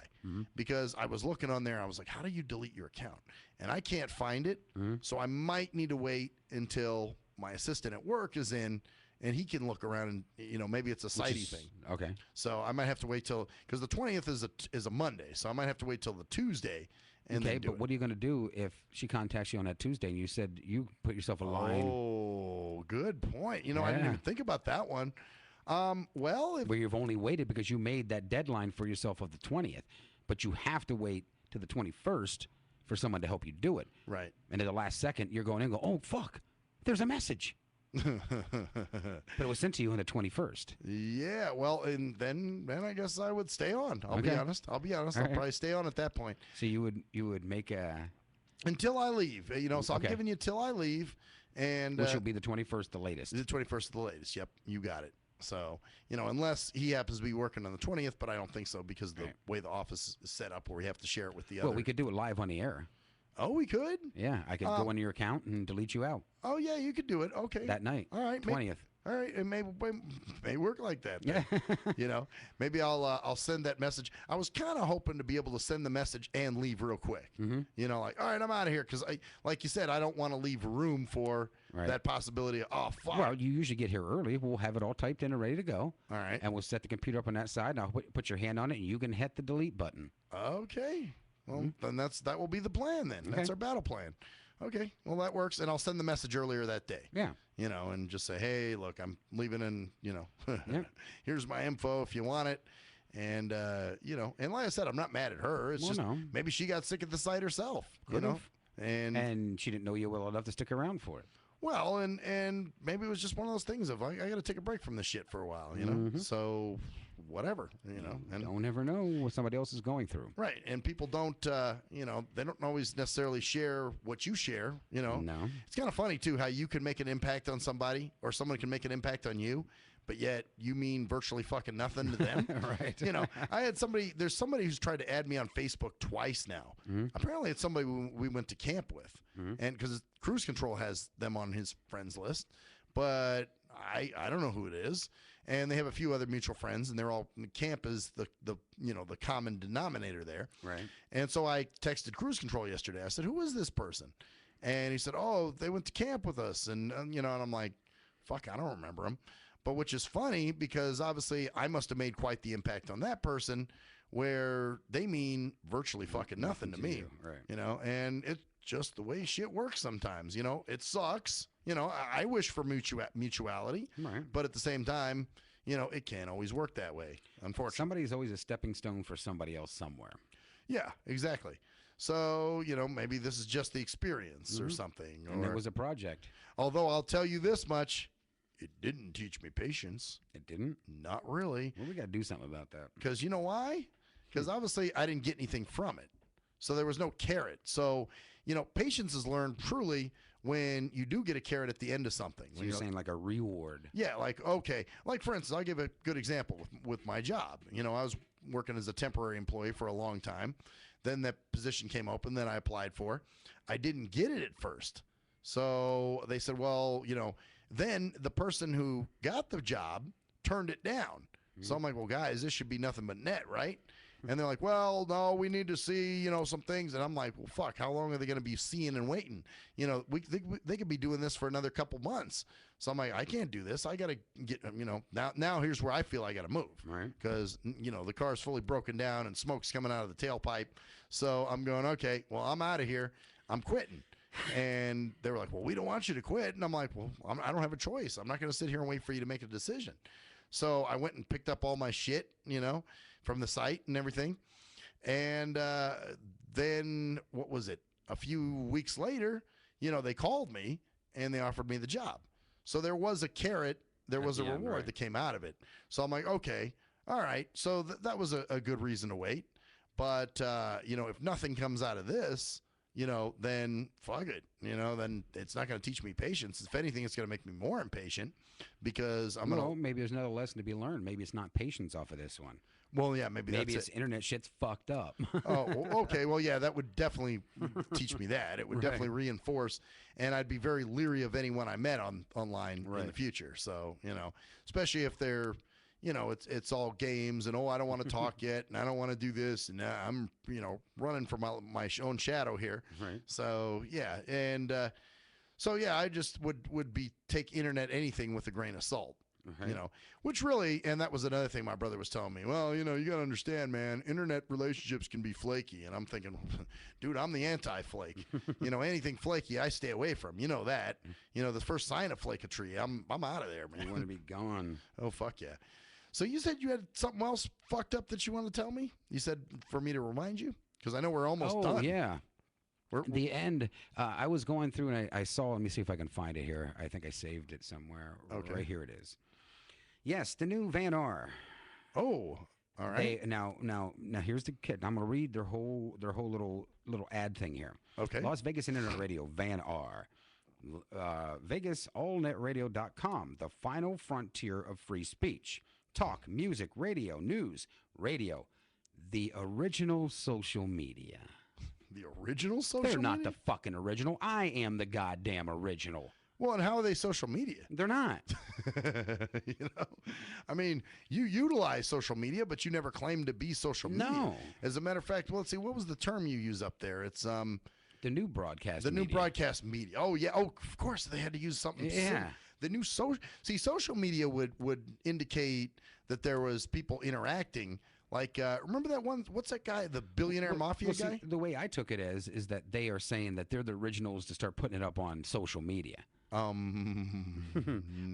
S8: Because I was looking on there, I was like, how do you delete your account? And I can't find it, so I might need to wait until my assistant at work is in, and he can look around and, maybe it's a Sighty thing.
S7: Okay.
S8: So I might have to wait till, because the 20th is a Monday, so I might have to wait till the Tuesday. And
S7: okay, but what are you going to do if she contacts you on that Tuesday and you said you put yourself a line?
S8: Oh, good point. I didn't even think about that one. Well,
S7: where you've only waited because you made that deadline for yourself of the 20th, but you have to wait to the 21st for someone to help you do it.
S8: Right.
S7: And at the last second, you're going in and go, oh, fuck, there's a message. But it was sent to you on the 21st.
S8: Yeah, well, and then I guess I would stay on. I'll be honest. I'll probably stay on at that point.
S7: So you would make a
S8: until I leave. So I'm giving you till I leave, and
S7: which will be the 21st, the latest.
S8: The 21st, the latest. Yep, you got it. So unless he happens to be working on the 20th, but I don't think so because of the way the office is set up, where we have to share it with the other.
S7: Well, we could do it live on the air.
S8: Oh, we could?
S7: Yeah, I could go into your account and delete you out.
S8: Oh, yeah, you could do it. Okay.
S7: That night.
S8: All right.
S7: 20th.
S8: All right, it may work like that. Yeah. Maybe I'll send that message. I was kind of hoping to be able to send the message and leave real quick. Like, all right, I'm out of here, because like you said, I don't want to leave room for that possibility of, oh fuck.
S7: Well, you usually get here early. We'll have it all typed in and ready to go.
S8: All right.
S7: And we'll set the computer up on that side. And I'll put your hand on it, and you can hit the delete button.
S8: Okay. Well, then that will be the plan then. That's our battle plan. Okay. Well, that works. And I'll send the message earlier that day.
S7: Yeah.
S8: And just say, hey, look, I'm leaving, and, here's my info if you want it. And, and like I said, I'm not mad at her. It's maybe she got sick at the site herself, and
S7: she didn't know you well enough to stick around for it.
S8: Well, and maybe it was just one of those things of, I got to take a break from this shit for a while, So whatever, and
S7: don't ever know what somebody else is going through.
S8: Right. And people don't, they don't always necessarily share what you share,
S7: No.
S8: It's kind of funny too, how you can make an impact on somebody, or someone can make an impact on you, but yet you mean virtually fucking nothing to them.
S7: Right.
S8: There's somebody who's tried to add me on Facebook twice now. Apparently it's somebody we went to camp with, and because Cruise Control has them on his friends list, but I don't know who it is. And they have a few other mutual friends, and they're all, camp is the common denominator there.
S7: Right.
S8: And so I texted Cruise Control yesterday. I said, who is this person? And he said, oh, they went to camp with us. And, and I'm like, fuck, I don't remember them. But which is funny, because obviously I must have made quite the impact on that person, where they mean virtually fucking nothing to me.
S7: Right.
S8: And it's just the way shit works sometimes. It sucks. I wish for mutuality, but at the same time, it can't always work that way, unfortunately.
S7: Somebody's always a stepping stone for somebody else somewhere.
S8: Yeah, exactly. So, maybe this is just the experience or something.
S7: And it was a project.
S8: Although I'll tell you this much, it didn't teach me patience.
S7: It didn't?
S8: Not really.
S7: Well, we got to do something about that.
S8: Because you know why? Because obviously I didn't get anything from it. So there was no carrot. So, patience is learned truly when you do get a carrot at the end of something.
S7: So you're saying like a reward.
S8: Yeah, okay. Like, for instance, I'll give a good example with my job. I was working as a temporary employee for a long time. Then that position came open that I applied for. I didn't get it at first. So they said, well, then the person who got the job turned it down. So I'm like, well, guys, this should be nothing but net, right? And they're like, well, no, we need to see, some things. And I'm like, well, fuck, how long are they going to be seeing and waiting? They could be doing this for another couple months. So I'm like, I can't do this. I got to get, now here's where I feel I got to move.
S7: Right.
S8: Because, the car's fully broken down and smoke's coming out of the tailpipe. So I'm going, okay, well, I'm out of here. I'm quitting. And they were like, well, we don't want you to quit. And I'm like, well, I don't have a choice. I'm not going to sit here and wait for you to make a decision. So I went and picked up all my shit, from the site and everything. And then, what was it? A few weeks later, they called me and they offered me the job. So there was a carrot. There was a reward that came out of it. So I'm like, okay, all right. So that was a good reason to wait. But, if nothing comes out of this, then fuck it. Then it's not going to teach me patience. If anything, it's going to make me more impatient because I'm going to.
S7: Maybe there's another lesson to be learned. Maybe it's not patience off of this one.
S8: Well, yeah, maybe
S7: it's internet shit's fucked up.
S8: Oh, well, okay. Well, yeah, that would definitely teach me that. It would definitely reinforce, and I'd be very leery of anyone I met online in the future. So, especially if they're, it's all games and, I don't want to talk yet, and I don't want to do this, and I'm, running from my own shadow here.
S7: Right.
S8: So, yeah, and I just would take internet anything with a grain of salt.
S7: Okay.
S8: Which really, and that was another thing my brother was telling me. Well, you got to understand, man, internet relationships can be flaky. And I'm thinking, dude, I'm the anti-flake. Anything flaky, I stay away from. You know that. The first sign of flaketry, I'm out of there, man.
S7: You want to be gone.
S8: Oh, fuck yeah. So you said you had something else fucked up that you want to tell me? You said for me to remind you? Because I know we're almost done.
S7: Oh, yeah. The end, I was going through and I saw, let me see if I can find it here. I think I saved it somewhere.
S8: Okay.
S7: Right here it is. Yes, the new Van R.
S8: Oh, all right.
S7: Now here's the kid. I'm going to read their whole little ad thing here.
S8: Okay.
S7: Las Vegas Internet Radio, Van R. VegasAllNetRadio.com, the final frontier of free speech. Talk, music, radio, news, radio, the original social media.
S8: The original social
S7: They're
S8: media?
S7: not the fucking original. I am the goddamn original.
S8: Well, and how are they social media?
S7: They're not.
S8: I mean, you utilize social media, but you never claim to be social media.
S7: No.
S8: As a matter of fact, well, let's see, what was the term you use up there? It's
S7: the new broadcast
S8: media.
S7: new
S8: broadcast media. Oh, yeah. Oh, of course, they had to use something.
S7: Yeah.
S8: The new social media would indicate that there was people interacting. Like, remember that one? What's that guy? The billionaire mafia guy?
S7: See, the way I took it is that they are saying that they're the originals to start putting it up on social media.
S8: No.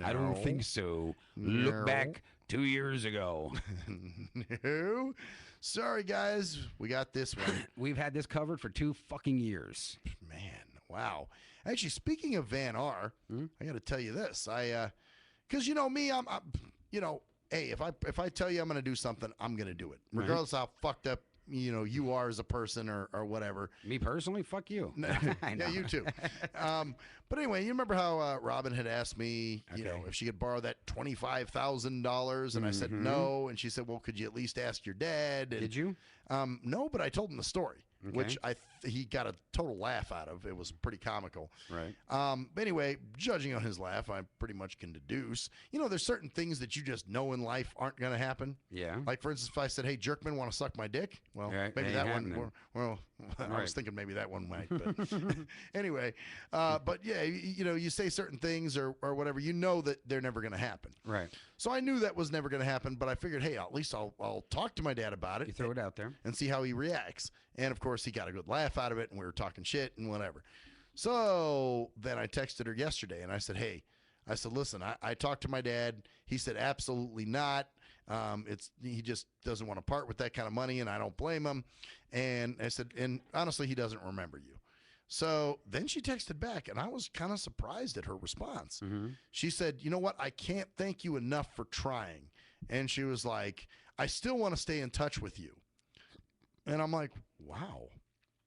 S7: I don't think so.
S8: No.
S7: Look back 2 years ago.
S8: No. Sorry, guys. We got this one.
S7: We've had this covered for 2 fucking years.
S8: Man, wow. Actually, speaking of Van R, I got to tell you this. Because me, I'm hey, if I tell you I'm going to do something, I'm going to do it, regardless how fucked up you are as a person or whatever.
S7: Me personally, fuck you.
S8: Yeah, you too. But anyway, you remember how Robin had asked me, if she could borrow that $25,000, and I said no, and she said, well, could you at least ask your dad? And,
S7: did you?
S8: No, but I told him the story. Okay. Which he got a total laugh out of. It was pretty comical.
S7: Right.
S8: But anyway, judging on his laugh, I pretty much can deduce. There's certain things that you just know in life aren't going to happen.
S7: Yeah.
S8: Like, for instance, if I said, hey, Jerkman, want to suck my dick? Well, maybe that one. Well, I was thinking maybe that one might. But anyway, but yeah, you say certain things or whatever, that they're never going to happen.
S7: Right.
S8: So I knew that was never going to happen, but I figured, hey, at least I'll talk to my dad about it.
S7: You throw it out there.
S8: And see how he reacts. And, of course, he got a good laugh out of it, and we were talking shit and whatever. So then I texted her yesterday, and I said, hey, listen, I talked to my dad. He said, absolutely not. He just doesn't want to part with that kind of money, and I don't blame him. And I said, and honestly, he doesn't remember you. So then she texted back, and I was kind of surprised at her response.
S7: Mm-hmm.
S8: She said, you know what? I can't thank you enough for trying. And she was like, I still want to stay in touch with you. And I'm like, wow.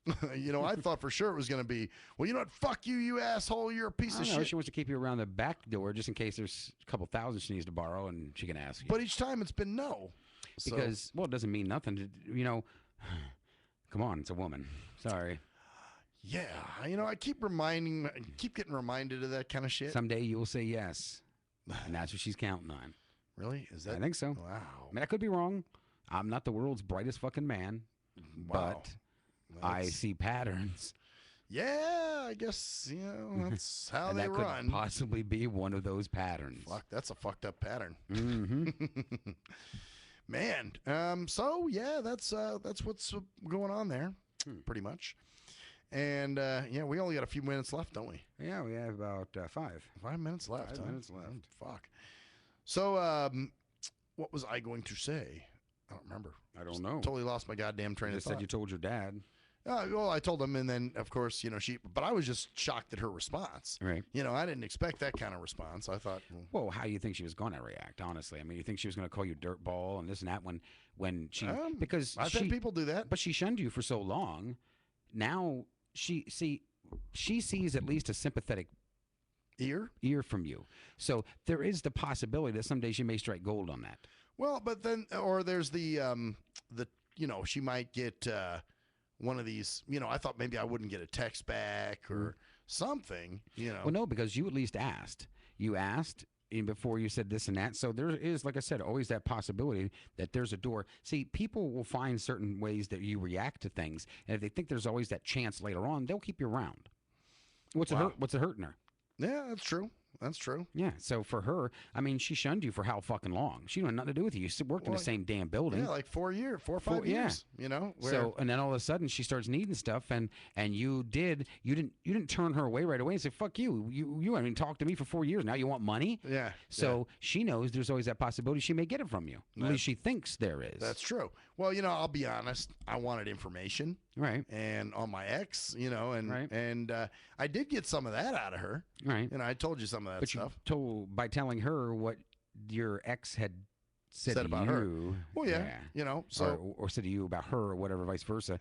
S8: I thought for sure it was going to be, well, you know what? Fuck you, you asshole. You're a piece of shit.
S7: She wants to keep you around the back door just in case there's a couple thousand she needs to borrow and she can ask you.
S8: But each time it's been no.
S7: Because, well, it doesn't mean nothing. Come on, it's a woman. Sorry.
S8: Yeah. I keep getting reminded of that kind of shit.
S7: Someday you will say yes. And that's what she's counting on.
S8: Really? Is that?
S7: I think so.
S8: Wow.
S7: I mean, I could be wrong. I'm not the world's brightest fucking man,
S8: Wow.
S7: but I see patterns.
S8: Yeah, I guess, that's how
S7: And
S8: they
S7: that
S8: run.
S7: could possibly be one of those patterns.
S8: Fuck, that's a fucked up pattern.
S7: Mm-hmm.
S8: Man, so yeah, that's what's going on there, pretty much. And yeah, we only got a few minutes left, don't we?
S7: Yeah, we have about
S8: 5 minutes left.
S7: 5
S8: huh?
S7: minutes left.
S8: Fuck. So, what was I going to say? I don't remember.
S7: I don't know.
S8: Totally lost my goddamn train
S7: You
S8: of
S7: said
S8: thought.
S7: you told your dad.
S8: Well, I told him, and then of course, but I was just shocked at her response.
S7: Right.
S8: I didn't expect that kind of response. I thought,
S7: Well, how do you think she was going to react? Honestly, I mean, you think she was going to call you dirtball and this and that when she because
S8: I've had people do that.
S7: But she shunned you for so long. Now she sees at least a sympathetic
S8: ear
S7: from you. So there is the possibility that someday she may strike gold on that.
S8: well, but then, or there's the she might get one of these. I thought maybe I wouldn't get a text back or something.
S7: Well, no, because you at least asked. You asked before you said this and that. So there is, like I said, always that possibility that there's a door. See, people will find certain ways that you react to things, and if they think there's always that chance later on, they'll keep you around. What's it hurting her?
S8: Yeah, that's true. That's true.
S7: Yeah. So for her, I mean, she shunned you for how fucking long? She had nothing to do with you. You worked in the same damn building.
S8: Yeah, like 4 or 5 years.
S7: So and then all of a sudden she starts needing stuff, and you didn't turn her away right away and say fuck you. You haven't even talked to me for 4 years now. You want money?
S8: Yeah.
S7: So she knows there's always that possibility she may get it from you. At least she thinks there is.
S8: That's true. Well, I'll be honest. I wanted information.
S7: Right.
S8: And on my ex, and I did get some of that out of her.
S7: Right.
S8: And I told you some of that
S7: But
S8: stuff.
S7: you told by telling her what your ex had said to
S8: about
S7: you.
S8: her. Well, yeah. So
S7: or said to you about her or whatever, vice versa.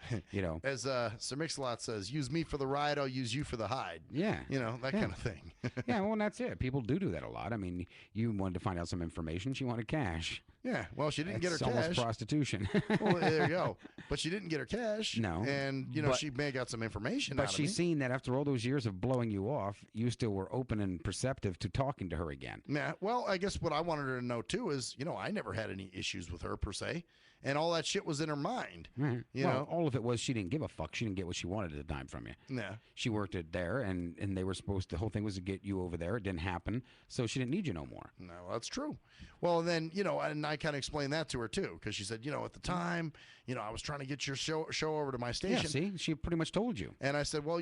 S8: As Sir Mix-a-Lot says, use me for the ride, I'll use you for the hide.
S7: Yeah.
S8: That kind of thing.
S7: Yeah, well, that's it. People do that a lot. I mean, you wanted to find out some information. She wanted cash.
S8: Yeah, well, she didn't get her
S7: That's almost
S8: cash.
S7: prostitution.
S8: Well, there you go. But she didn't get her cash.
S7: No.
S8: And,
S7: But-
S8: she may have got some information
S7: But
S8: out of
S7: she's
S8: me.
S7: seen that after all those years of blowing you off, you still were open and perceptive to talking to her again.
S8: Yeah, well, I guess what I wanted her to know, too, is, I never had any issues with her, per se. And all that shit was in her mind.
S7: Right.
S8: You
S7: Well,
S8: know?
S7: all of it was she didn't give a fuck. She didn't get what she wanted at the time from you.
S8: Yeah.
S7: She worked it there, and they were the whole thing was to get you over there. It didn't happen, so she didn't need you no more.
S8: No, that's true. Well, then, and I kind of explained that to her, too, because she said, at the time, I was trying to get your show over to my station.
S7: Yeah, see? She pretty much told you.
S8: And I said, well,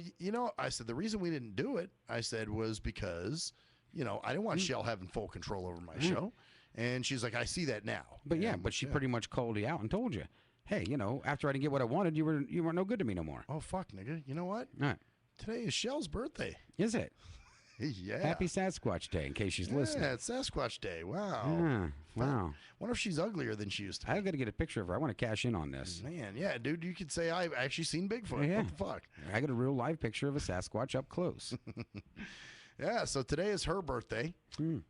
S8: I said, the reason we didn't do it, I said, was because, I didn't want Shell having full control over my show. And she's like, I see that now.
S7: But yeah, but she pretty much called you out and told you, hey, after I didn't get what I wanted, you weren't no good to me no more.
S8: Oh, fuck, nigga. You know what?
S7: All right.
S8: Today is Shell's birthday.
S7: Is it?
S8: Yeah.
S7: Happy Sasquatch Day, in case she's listening.
S8: Yeah, it's Sasquatch Day. Wow.
S7: Yeah, wow.
S8: Wonder if she's uglier than she used to be.
S7: I've got to get a picture of her. I want to cash in on this.
S8: Man, yeah, dude, you could say I've actually seen Bigfoot.
S7: Yeah.
S8: What the fuck?
S7: I got a real live picture of a Sasquatch up close.
S8: Yeah, so today is her birthday.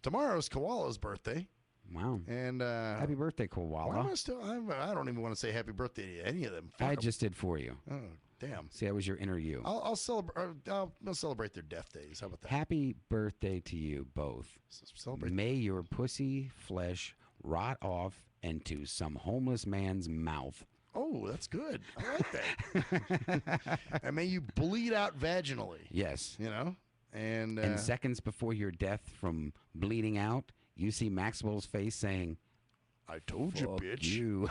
S8: Tomorrow's Koala's birthday.
S7: Wow.
S8: And
S7: happy birthday,
S8: why am
S7: Koala.
S8: I still? I don't even want to say happy birthday to any of them. Fuck
S7: I
S8: 'em.
S7: just did for you.
S8: Oh, damn.
S7: See, that was your inner you.
S8: I'll celebrate. I'll celebrate their death days. How about that?
S7: Happy birthday to you both.
S8: Celebrate.
S7: May your pussy flesh rot off into some homeless man's mouth.
S8: Oh, that's good. I like that. And may you bleed out vaginally.
S7: Yes.
S8: And
S7: seconds before your death from bleeding out, you see Maxwell's face saying,
S8: I told you,
S7: "Fuck
S8: bitch."
S7: you."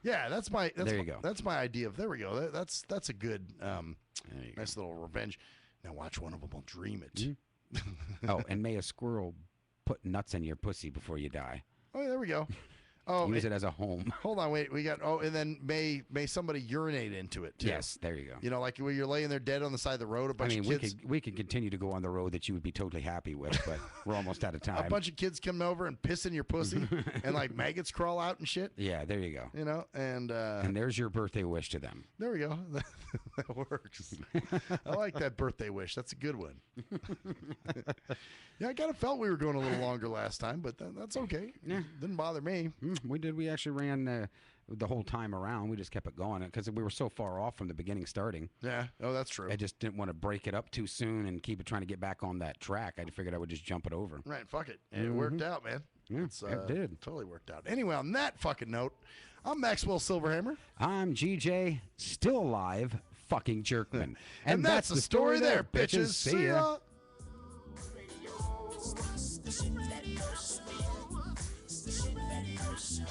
S8: Yeah, that's my.
S7: There you go.
S8: That's my idea of. There we go. That's a good, nice little revenge. Now watch one of them. I'll dream it.
S7: Oh, and may a squirrel put nuts in your pussy before you die.
S8: Oh, there we go. Oh,
S7: Use it as a home.
S8: Hold on, wait. We got. Oh, and then may somebody urinate into it too.
S7: Yes, there you go.
S8: Like when you're laying there dead on the side of the road. A bunch of kids.
S7: we could continue to go on the road that you would be totally happy with, but we're almost out of time.
S8: A bunch of kids come over and piss in your pussy, and like maggots crawl out and shit.
S7: Yeah, there you go.
S8: And
S7: there's your birthday wish to them.
S8: there we go. That works. I like that birthday wish. That's a good one. Yeah, I kind of felt we were going a little longer last time, but that's okay.
S7: Yeah,
S8: didn't bother me.
S7: We did. We actually ran the whole time around. We just kept it going because we were so far off from the beginning starting.
S8: Yeah. Oh, that's true.
S7: I just didn't want to break it up too soon and keep it trying to get back on that track. I figured I would just jump it over.
S8: Right. Fuck it. And it worked out, man.
S7: Yeah, it did.
S8: Totally worked out. Anyway, on that fucking note, I'm Maxwell Silverhammer.
S7: I'm GJ, still alive, fucking Jerkman.
S8: And that's the story there, bitches. See ya.
S4: The shit that hurts. The shit that hurts.